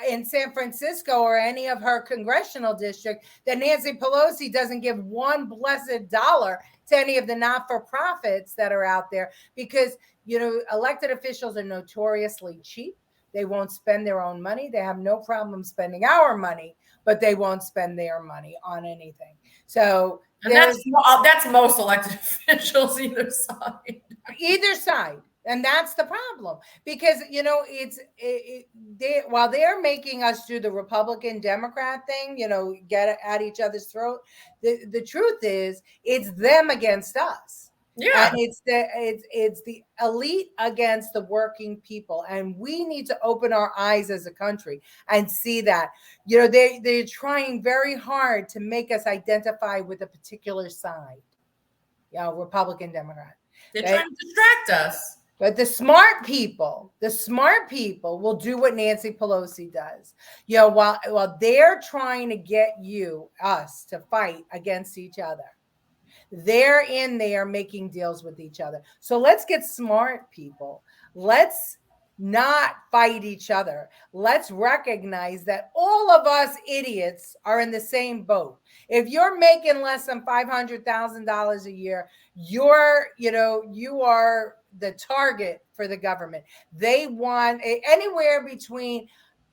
in San Francisco or any of her congressional district, that Nancy Pelosi doesn't give one blessed dollar to any of the not-for-profits that are out there, because elected officials are notoriously cheap. They won't spend their own money. They have no problem spending our money, but they won't spend their money on anything. So and that's most elected officials, either side. Either side. And that's the problem, because while they're making us do the Republican Democrat thing, get at each other's throat, the truth is it's them against us. Yeah, and it's the elite against the working people, and we need to open our eyes as a country and see that they're trying very hard to make us identify with a particular side, Republican, Democrat. They're trying to distract us. But the smart people will do what Nancy Pelosi does. While they're trying to get us to fight against each other, they're in there making deals with each other. So let's get smart people. Let's not fight each other. Let's recognize that all of us idiots are in the same boat. If you're making less than $500,000 a year, you are the target for the government. They want anywhere between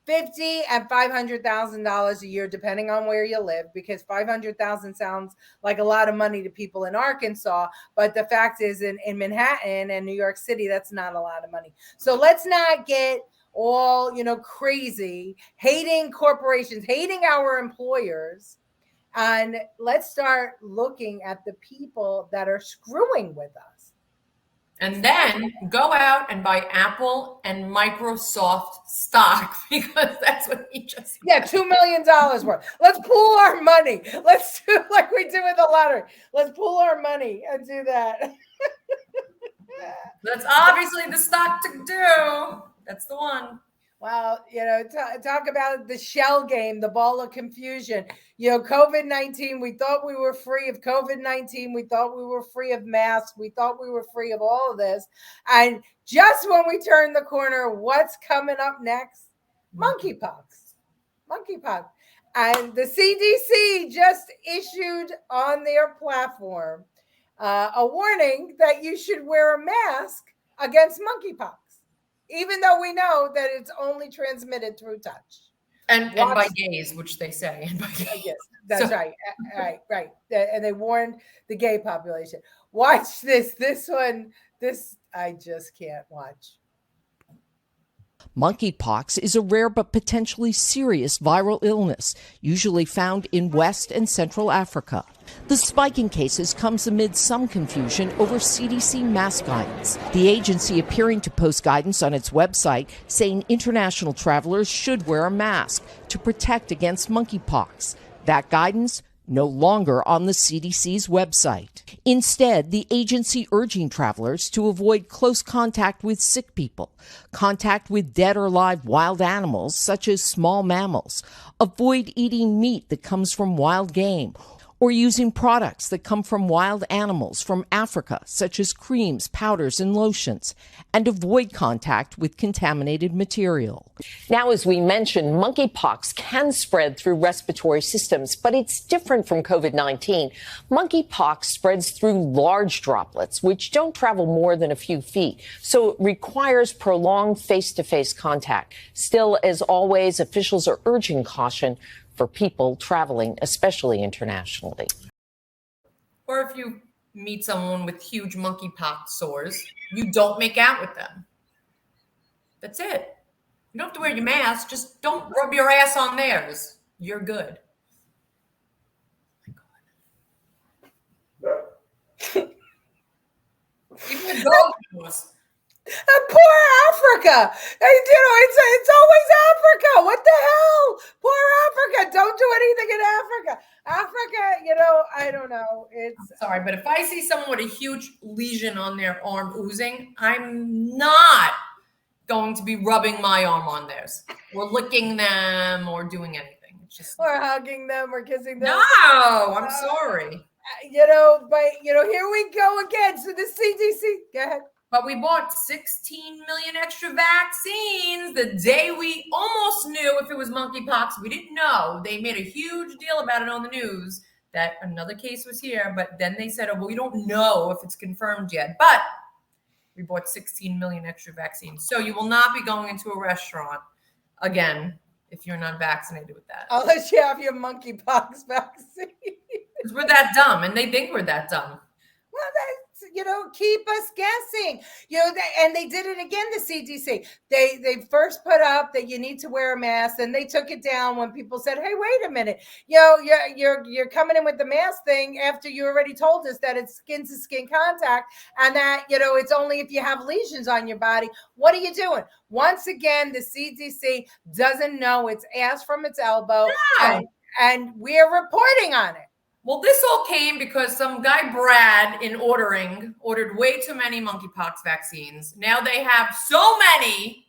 $50,000 and $500,000 a year, depending on where you live, because $500,000 sounds like a lot of money to people in Arkansas. But the fact is, in Manhattan and New York City, that's not a lot of money. So let's not get all, crazy, hating corporations, hating our employers. And let's start looking at the people that are screwing with us. And then go out and buy Apple and Microsoft stock, because that's what he just said. Yeah, $2 million worth. Let's pool our money. Let's do like we do with the lottery. Let's pool our money and do that. That's obviously the stock to do. That's the one. Well, talk about the shell game, the ball of confusion. COVID-19, we thought we were free of COVID-19. We thought we were free of masks. We thought we were free of all of this. And just when we turn the corner, what's coming up next? Monkeypox. Monkeypox. And the CDC just issued on their platform a warning that you should wear a mask against monkeypox, even though we know that it's only transmitted through touch. And by gays, which they say. Yes, that's right. Right. And they warned the gay population. Watch this. This one, I just can't watch. Monkeypox is a rare but potentially serious viral illness, usually found in West and Central Africa. The spike in cases comes amid some confusion over CDC mask guidance. The agency appearing to post guidance on its website saying international travelers should wear a mask to protect against monkeypox. That guidance no longer on the CDC's website. Instead, the agency urging travelers to avoid close contact with sick people, contact with dead or live wild animals such as small mammals, avoid eating meat that comes from wild game, or using products that come from wild animals from Africa, such as creams, powders, and lotions, and avoid contact with contaminated material. Now, as we mentioned, monkeypox can spread through respiratory systems, but it's different from COVID-19. Monkeypox spreads through large droplets, which don't travel more than a few feet, so it requires prolonged face-to-face contact. Still, as always, officials are urging caution for people traveling, especially internationally. Or if you meet someone with huge monkeypox sores, you don't make out with them. That's it. You don't have to wear your mask. Just don't rub your ass on theirs. You're good. Even the dog knows. Poor Africa. It's always Africa. What the hell? Poor Africa. Don't do anything in Africa. Africa, I don't know. I'm sorry, but if I see someone with a huge lesion on their arm oozing, I'm not going to be rubbing my arm on theirs or licking them or doing anything. It's just, or hugging them or kissing them. No, I'm sorry. Here we go again. So the CDC, go ahead. But we bought 16 million extra vaccines the day we almost knew if it was monkeypox. We didn't know. They made a huge deal about it on the news that another case was here, but then they said, oh, well, we don't know if it's confirmed yet. But we bought 16 million extra vaccines. So you will not be going into a restaurant again if you're not vaccinated with that. Unless you have your monkeypox vaccine. Because we're that dumb, and they think we're that dumb. Well, that's, keep us guessing. And they did it again, the CDC. They first put up that you need to wear a mask, and they took it down when people said, hey, wait a minute. You're coming in with the mask thing after you already told us that it's skin to skin contact and that, it's only if you have lesions on your body. What are you doing? Once again, the CDC doesn't know its ass from its elbow, and we're reporting on it. Well, this all came because some guy, Brad, ordered way too many monkeypox vaccines. Now they have so many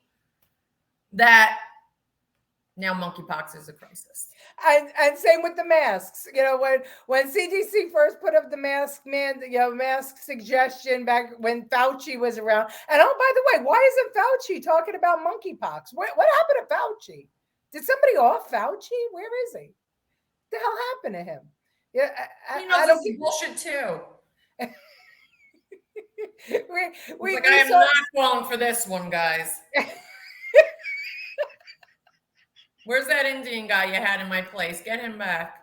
that now monkeypox is a crisis. And same with the masks. When CDC first put up the mask mask suggestion back when Fauci was around. And oh, by the way, why isn't Fauci talking about monkeypox? What happened to Fauci? Did somebody off Fauci? Where is he? What the hell happened to him? Yeah, I don't get bullshit too. I am not falling for this one, guys. Where's that Indian guy you had in my place? Get him back.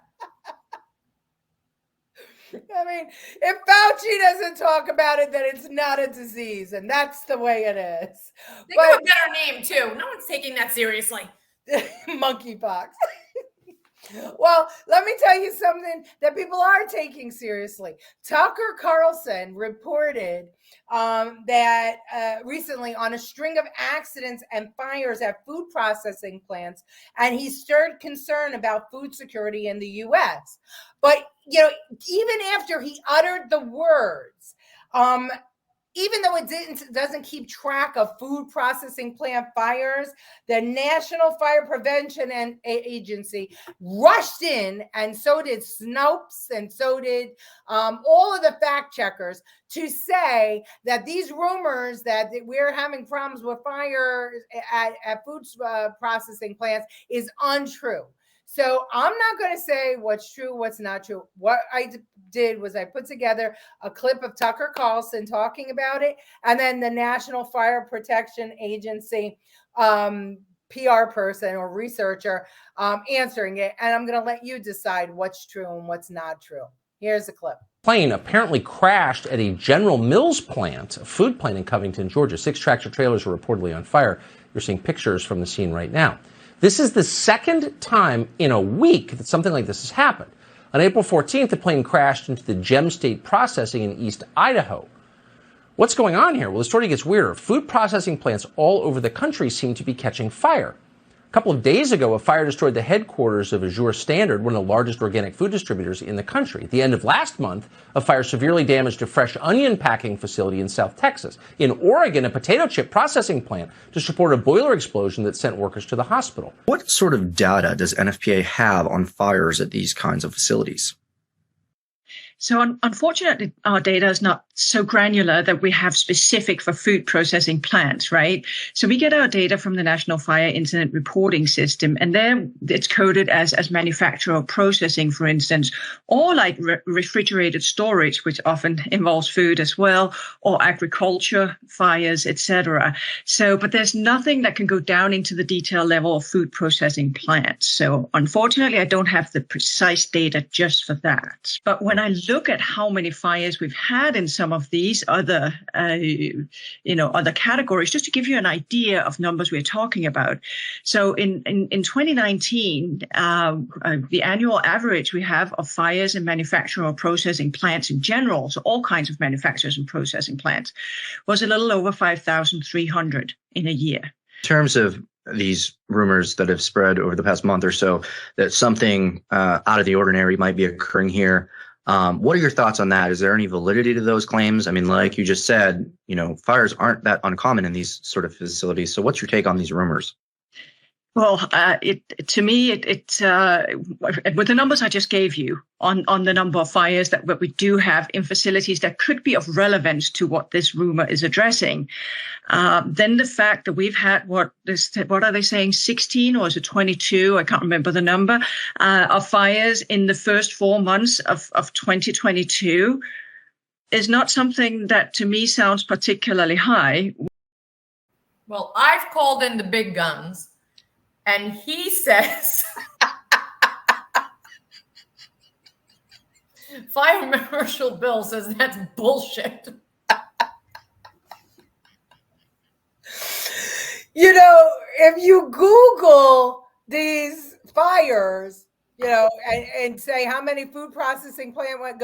I mean, if Fauci doesn't talk about it, then it's not a disease, and that's the way it is. Think of a better name too. No one's taking that seriously. Monkeypox. Well, let me tell you something that people are taking seriously. Tucker Carlson reported that recently on a string of accidents and fires at food processing plants, and he stirred concern about food security in the U.S. But, even after he uttered the words, even though it doesn't keep track of food processing plant fires, the National Fire Prevention Agency rushed in, and so did Snopes, and so did all of the fact checkers, to say that these rumors that we're having problems with fire at food processing plants is untrue. So I'm not going to say what's true, what's not true. What I did was I put together a clip of Tucker Carlson talking about it, and then the National Fire Protection Agency PR person or researcher answering it. And I'm going to let you decide what's true and what's not true. Here's the clip. Plane apparently crashed at a General Mills plant, a food plant in Covington, Georgia. 6 tractor trailers were reportedly on fire. You're seeing pictures from the scene right now. This is the second time in a week that something like this has happened. On April 14th, the plane crashed into the Gem State Processing in East Idaho. What's going on here? Well, the story gets weirder. Food processing plants all over the country seem to be catching fire. A couple of days ago, a fire destroyed the headquarters of Azure Standard, one of the largest organic food distributors in the country. At the end of last month, a fire severely damaged a fresh onion packing facility in South Texas. In Oregon, a potato chip processing plant just reported a boiler explosion that sent workers to the hospital. What sort of data does NFPA have on fires at these kinds of facilities? So unfortunately, our data is not so granular that we have specific for food processing plants, right? So we get our data from the National Fire Incident Reporting System, and there it's coded as manufacturer processing, for instance, or like refrigerated storage, which often involves food as well, or agriculture, fires, etc. So, but there's nothing that can go down into the detail level of food processing plants. So unfortunately, I don't have the precise data just for that. But when I look at how many fires we've had in some of these other, other categories, just to give you an idea of numbers we're talking about. So in 2019, the annual average we have of fires in manufacturing or processing plants in general, so all kinds of manufacturers and processing plants, was a little over 5,300 in a year. In terms of these rumors that have spread over the past month or so that something out of the ordinary might be occurring here, what are your thoughts on that? Is there any validity to those claims? I mean, like you just said, fires aren't that uncommon in these sort of facilities. So what's your take on these rumors? Well, to me, with the numbers I just gave you on the number of fires that we do have in facilities that could be of relevance to what this rumor is addressing, then the fact that we've had what are they saying, 16 or is it 22? I can't remember the number of fires in the first 4 months of 2022 is not something that to me sounds particularly high. Well, I've called in the big guns. And he says, Fire Marshal Bill says that's bullshit. You know, if you Google these fires, you know, and say how many food processing plant went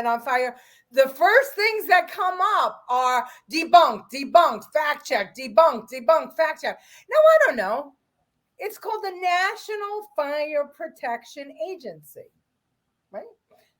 on fire, the first things that come up are debunked, fact check, debunked, fact check. Now, I don't know. It's called the National Fire Protection Agency, right?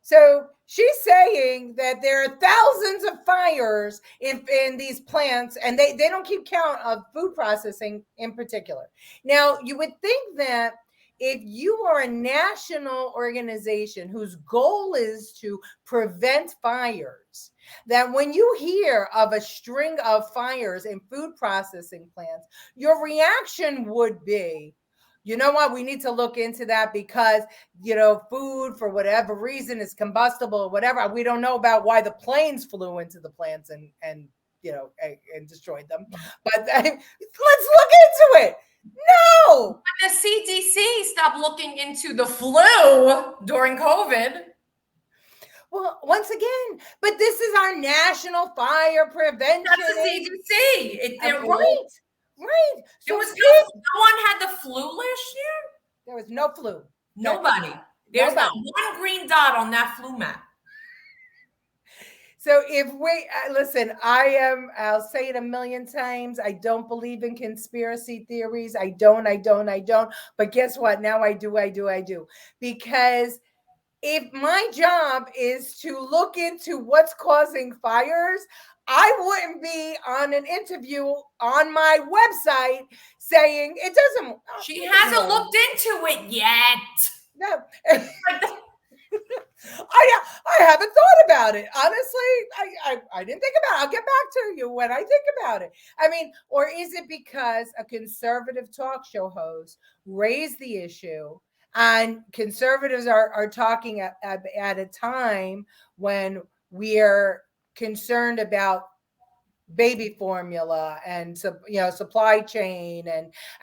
So she's saying that there are thousands of fires in these plants, and they don't keep count of food processing in particular. Now, you would think that if you are a national organization whose goal is to prevent fires, that when you hear of a string of fires in food processing plants, your reaction would be, you know what, we need to look into that because, you know, food for whatever reason is combustible or whatever. We don't know about why the planes flew into the plants and you know, and destroyed them. But let's look into it. No. But the CDC stopped looking into the flu during COVID. Well, once again, but this is our National Fire Prevention. That's the CDC. Right. So no one had the flu last year? There was no flu. Nobody. There's not one green dot on that flu map. So if we listen, I'll say it a million times. I don't believe in conspiracy theories. I don't. But guess what? Now I do. Because if my job is to look into what's causing fires, I wouldn't be on an interview on my website saying it doesn't. She hasn't looked into it yet. No. I haven't thought about it. Honestly, I didn't think about it. I'll get back to you when I think about it. I mean, or is it because a conservative talk show host raised the issue and conservatives are talking at a time when we're concerned about baby formula and supply chain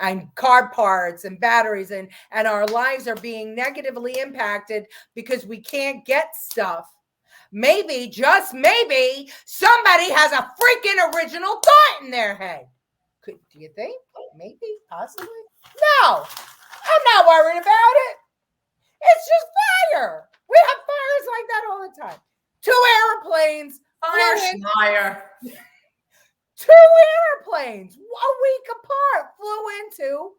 and car parts and batteries and our lives are being negatively impacted because we can't get stuff. Maybe, just maybe, somebody has a freaking original thought in their head. Do you think? Maybe, possibly? No, I'm not worried about it. It's just fire. We have fires like that all the time. 2 airplanes. Fire. 2 airplanes a week apart flew into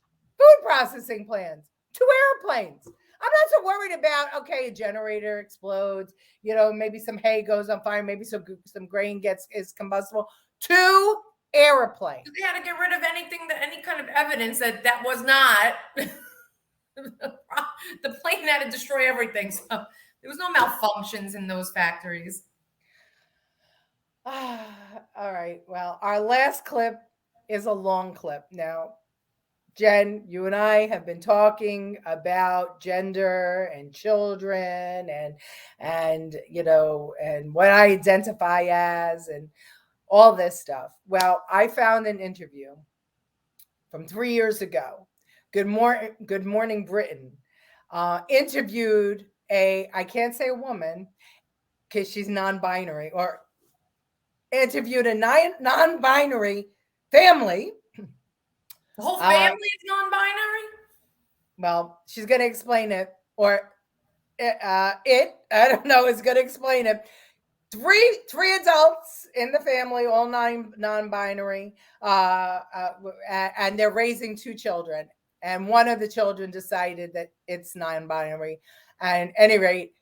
food processing plants. 2 airplanes. I'm not so worried about, okay, a generator explodes, maybe some hay goes on fire, maybe some grain is combustible. 2 airplanes. They had to get rid of any kind of evidence that was not the plane had to destroy everything. So there was no malfunctions in those factories. All right. Well, our last clip is a long clip. Now, Jen, you and I have been talking about gender and children and what I identify as and all this stuff. Well, I found an interview from 3 years ago. Good Morning Britain interviewed I can't say a woman because she's non-binary, or interviewed a non-binary family. The whole family is non-binary? Well, she's going to explain it, or I don't know, is going to explain it. Three adults in the family, all non-binary, and they're raising 2 children. And one of the children decided that it's non-binary. And at any rate,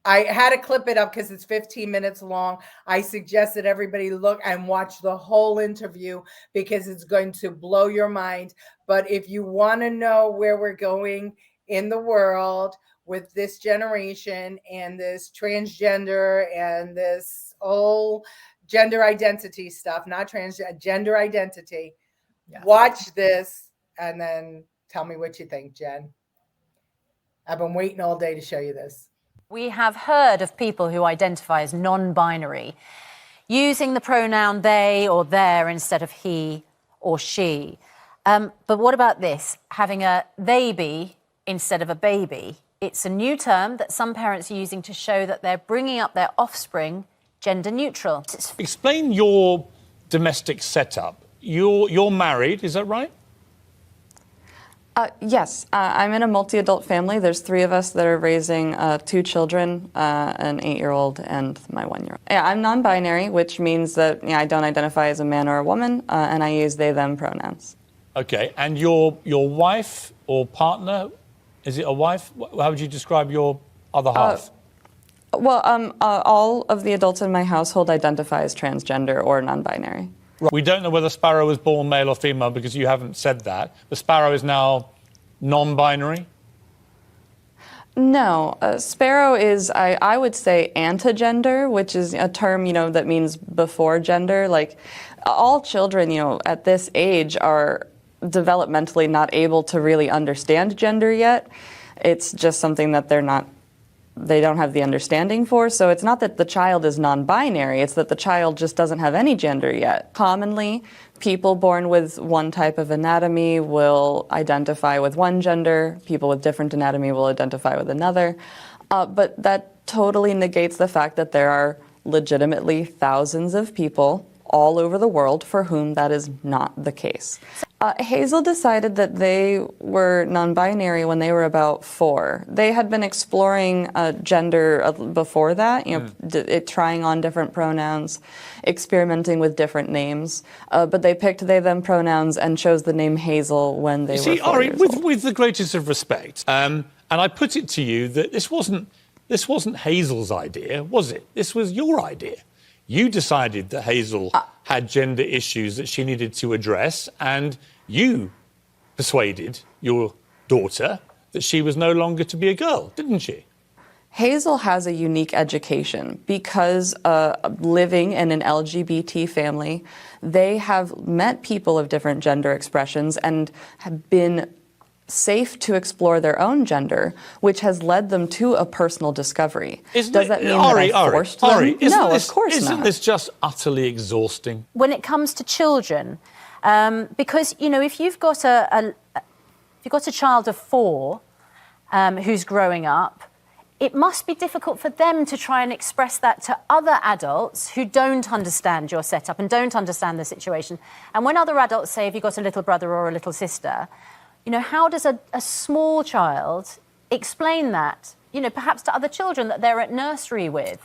I had to clip it up because it's 15 minutes long. I suggested everybody look and watch the whole interview because it's going to blow your mind. But if you want to know where we're going in the world with this generation and this transgender and this whole gender identity stuff, not gender identity, watch this and then tell me what you think, Jen. I've been waiting all day to show you this. We have heard of people who identify as non-binary using the pronoun they or their instead of he or she. But what about this? Having a they-be instead of a baby. It's a new term that some parents are using to show that they're bringing up their offspring gender neutral. Explain your domestic setup. You're married, is that right? Yes, I'm in a multi-adult family. There's 3 of us that are raising 2 children, an 8-year-old and my 1-year-old. Yeah, I'm non-binary, which means that I don't identify as a man or a woman, and I use they, them pronouns. Okay, and your wife or partner, is it a wife? How would you describe your other half? All of the adults in my household identify as transgender or non-binary. We don't know whether Sparrow was born male or female because you haven't said that. The Sparrow is now non-binary? No, Sparrow is, I would say, antigender, which is a term, that means before gender. Like, all children, at this age are developmentally not able to really understand gender yet. It's just something that they don't have the understanding for. So it's not that the child is non-binary, it's that the child just doesn't have any gender yet. Commonly, people born with one type of anatomy will identify with one gender, people with different anatomy will identify with another. But that totally negates the fact that there are legitimately thousands of people all over the world for whom that is not the case. Hazel decided that they were non-binary when they were about 4. They had been exploring gender before that, trying on different pronouns, experimenting with different names, but they picked they, them pronouns and chose the name Hazel when they were 4 Ari, years old. with the greatest of respect, and I put it to you that this wasn't Hazel's idea, was it? This was your idea. You decided that Hazel had gender issues that she needed to address, and you persuaded your daughter that she was no longer to be a girl, didn't she? Hazel has a unique education because living in an LGBT family, they have met people of different gender expressions and have been safe to explore their own gender, which has led them to a personal discovery. Does that mean that I forced them? No, of course not. Isn't this just utterly exhausting? When it comes to children, because, if you've got a child of 4 who's growing up, it must be difficult for them to try and express that to other adults who don't understand your setup and don't understand the situation. And when other adults say, have you got a little brother or a little sister, how does a small child explain that, perhaps to other children that they're at nursery with?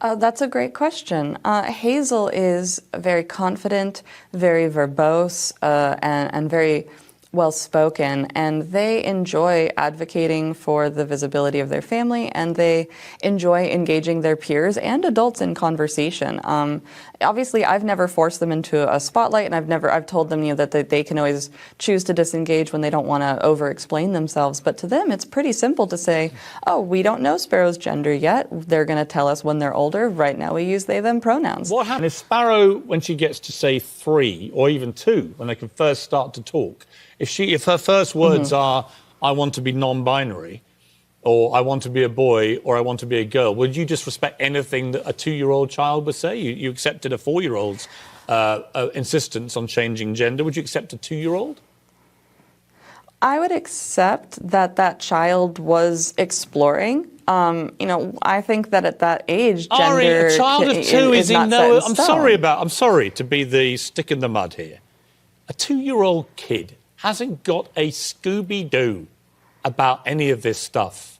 That's a great question. Hazel is very confident, very verbose, and very well-spoken, and they enjoy advocating for the visibility of their family, and they enjoy engaging their peers and adults in conversation. Obviously, I've never forced them into a spotlight, and I've told them that they can always choose to disengage when they don't want to over-explain themselves. But to them, it's pretty simple to say, oh, we don't know Sparrow's gender yet. They're going to tell us when they're older. Right now, we use they, them pronouns. What happens if Sparrow, when she gets to, say, 3 or even 2, when they can first start to talk, if her first words are, I want to be non-binary, or I want to be a boy, or I want to be a girl, would you just respect anything that a 2-year-old child would say? You accepted a 4-year-old's insistence on changing gender. Would you accept a 2-year-old? I would accept that child was exploring. I think that at that age, gender Ari, a child of 2 is not set in stone. I'm sorry to be the stick in the mud here. A 2-year-old kid hasn't got a Scooby-Doo about any of this stuff.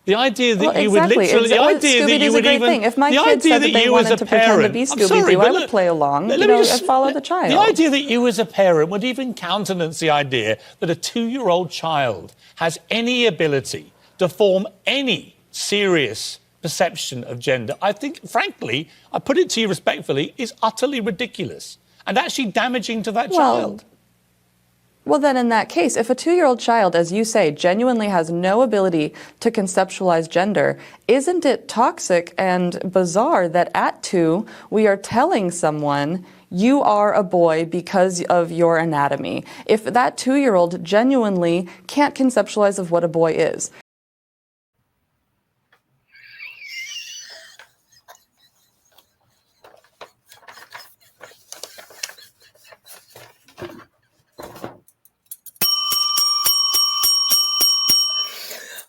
The idea that you would literally... The idea that you would even... If my kids said that they wanted to pretend to be Scooby-Doo, I would play along, and follow the child. The idea that you as a parent would even countenance the idea that a 2-year-old child has any ability to form any serious perception of gender, I think, frankly, I put it to you respectfully, is utterly ridiculous and actually damaging to that child. Well, then in that case, if a 2-year-old child, as you say, genuinely has no ability to conceptualize gender, isn't it toxic and bizarre that at 2, we are telling someone you are a boy because of your anatomy? If that 2-year-old genuinely can't conceptualize of what a boy is.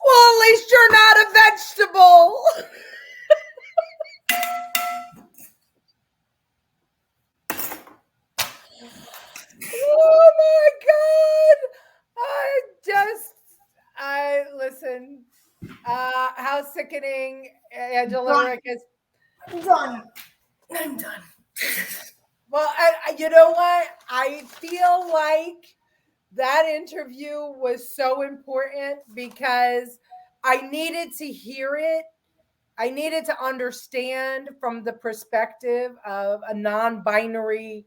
Well, at least you're not a vegetable. Oh my God. Listen, how sickening Angela Rick is. I'm done. I'm done. Well, you know what? I feel like that interview was so important because I needed to hear it. I needed to understand from the perspective of a non-binary.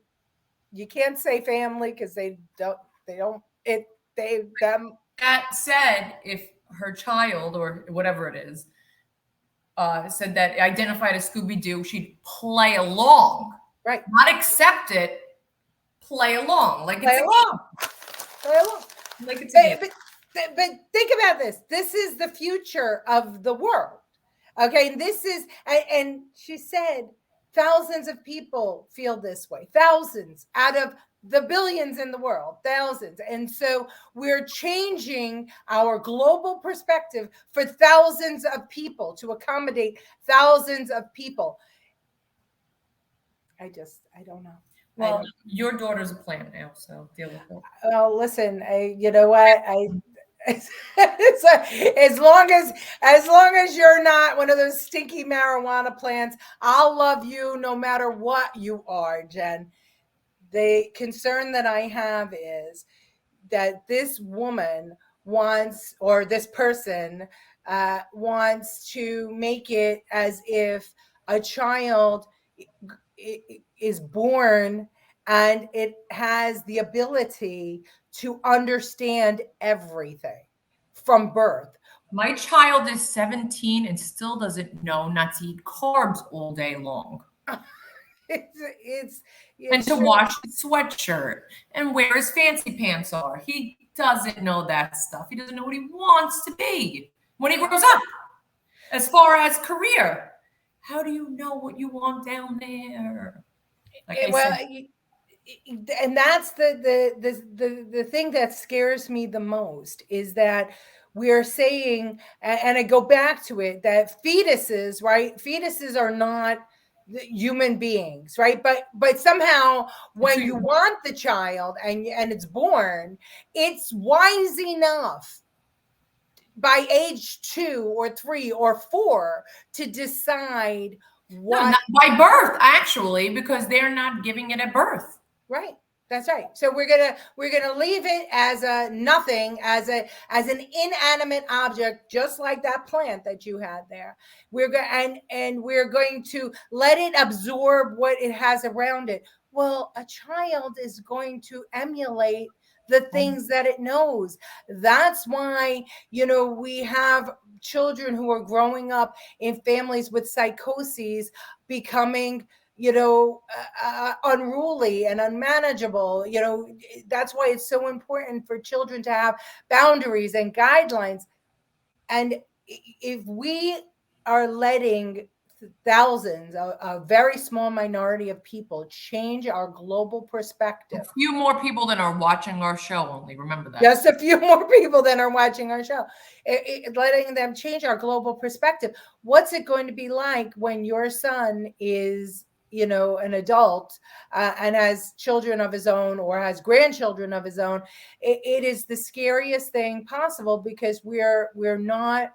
You can't say family because them. That said, if her child or whatever it is said that identified as Scooby-Doo, she'd play along. Right. Not accept it, play along. Like Play it's along. Play along. Like it's a game. But think about this. This is the future of the world. Okay. And this is, and she said, thousands of people feel this way. Thousands out of the billions in the world, thousands. And so we're changing our global perspective for thousands of people to accommodate thousands of people. I don't know. Well, your daughter's a plant now, so deal with it. Well, listen, you know what? As long as you're not one of those stinky marijuana plants, I'll love you no matter what you are, Jen. The concern that I have is that this woman wants, or this person wants to make it as if a child is born and it has the ability to understand everything from birth. My child is 17 and still doesn't know not to eat carbs all day long. It's and to wash his sweatshirt and where his fancy pants are. He doesn't know that stuff. He doesn't know what he wants to be when he grows up. As far as career, how do you know what you want down there? Like and that's the thing that scares me the most is that we're saying, and I go back to it, that fetuses, right? Fetuses are not human beings, right? But somehow when you want the child and it's born, it's wise enough by age 2 or 3 or 4 to decide what. No, not by birth, actually, because they're not giving it at birth. Right. That's right. So we're gonna leave it as a nothing, as an inanimate object, just like that plant that you had there. We're going to let it absorb what it has around it. Well, a child is going to emulate the things that it knows. That's why, we have children who are growing up in families with psychoses becoming unruly and unmanageable. That's why it's so important for children to have boundaries and guidelines. And if we are letting thousands, a very small minority of people, change our global perspective. A few more people than are watching our show only. Remember that. Just a few more people than are watching our show. Letting them change our global perspective. What's it going to be like when your son is an adult and has children of his own or has grandchildren of his own? It is the scariest thing possible because we're not,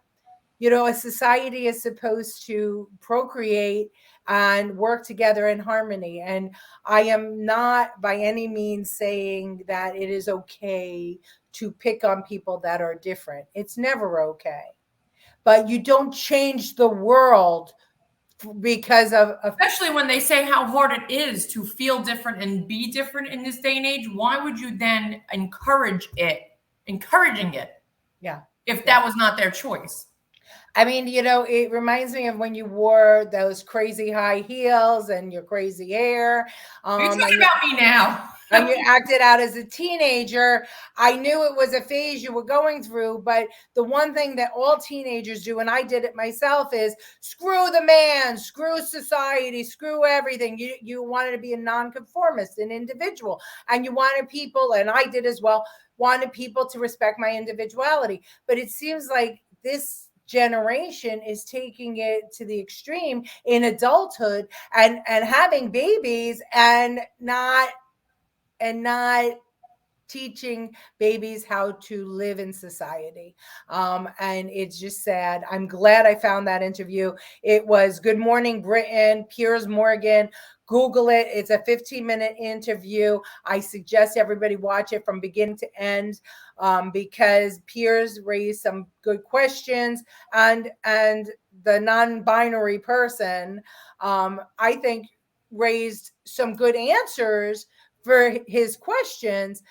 a society is supposed to procreate and work together in harmony. And I am not by any means saying that it is okay to pick on people that are different. It's never okay. but you don't change the world because of especially when they say how hard it is to feel different and be different in this day and age. Why would you then encouraging it yeah, if that was not their choice? I mean, it reminds me of when you wore those crazy high heels and your crazy hair. You're talking about me now. And you acted out as a teenager. I knew it was a phase you were going through, but the one thing that all teenagers do, and I did it myself, is screw the man, screw society, screw everything. You wanted to be a nonconformist, an individual, and you wanted people, and I did as well, wanted people to respect my individuality. But it seems like this generation is taking it to the extreme in adulthood and having babies and not teaching babies how to live in society. And it's just sad. I'm glad I found that interview. It was Good Morning Britain, Piers Morgan. Google it. It's a 15-minute interview. I suggest everybody watch it from beginning to end, because Piers raised some good questions, and the non-binary person, I think, raised some good answers for his questions,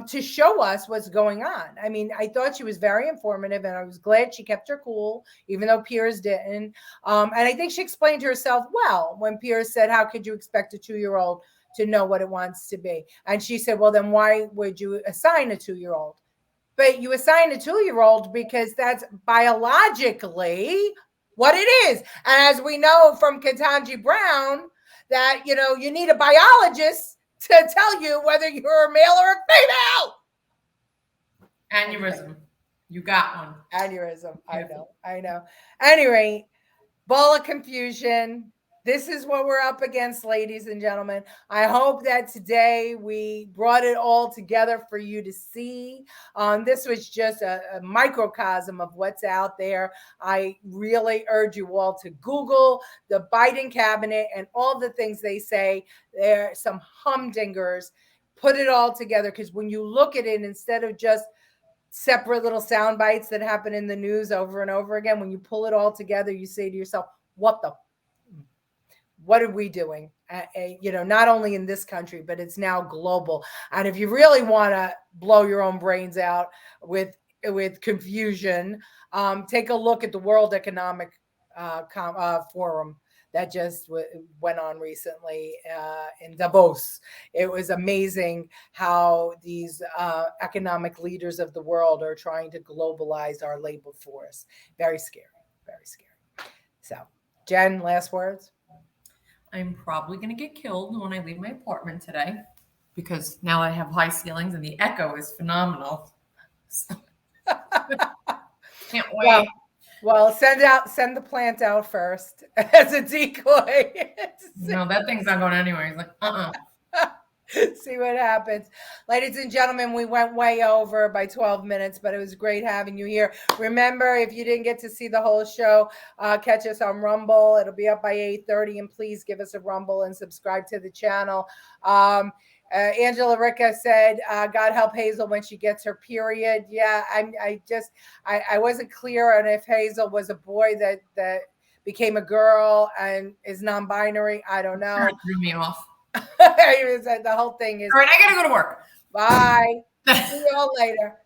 to show us what's going on. I mean, I thought she was very informative, and I was glad she kept her cool, even though Piers didn't. And I think she explained herself well when Piers said, how could you expect a 2-year-old to know what it wants to be? And she said, well, then why would you assign a 2-year-old? But you assign a 2-year-old because that's biologically what it is. And as we know from Ketanji Brown, that, you need a biologist to tell you whether you're a male or a female. Aneurysm. You got one. Aneurysm. I know. Anyway, ball of confusion. This is what we're up against, ladies and gentlemen. I hope that today we brought it all together for you to see. This was just a microcosm of what's out there. I really urge you all to Google the Biden cabinet and all the things they say. There are some humdingers. Put it all together, because when you look at it, instead of just separate little sound bites that happen in the news over and over again, when you pull it all together, you say to yourself, what are we doing? Not only in this country, but it's now global. And if you really want to blow your own brains out with confusion, take a look at the World Economic Forum that just went on recently in Davos. It was amazing how these economic leaders of the world are trying to globalize our labor force. Very scary, very scary. So, Jen, last words? I'm probably going to get killed when I leave my apartment today, because now I have high ceilings and the echo is phenomenal. Can't wait. Well, send the plant out first as a decoy. No, that thing's not going anywhere. He's like, See what happens. Ladies and gentlemen, we went way over by 12 minutes, but it was great having you here. Remember, if you didn't get to see the whole show, catch us on Rumble. It'll be up by 8:30, and please give us a Rumble and subscribe to the channel. Angela Ricca said, God help Hazel when she gets her period. Yeah, I wasn't clear on if Hazel was a boy that became a girl and is non-binary. I don't know. That threw me off. The whole thing is. All right, I gotta go to work. Bye. See you all later.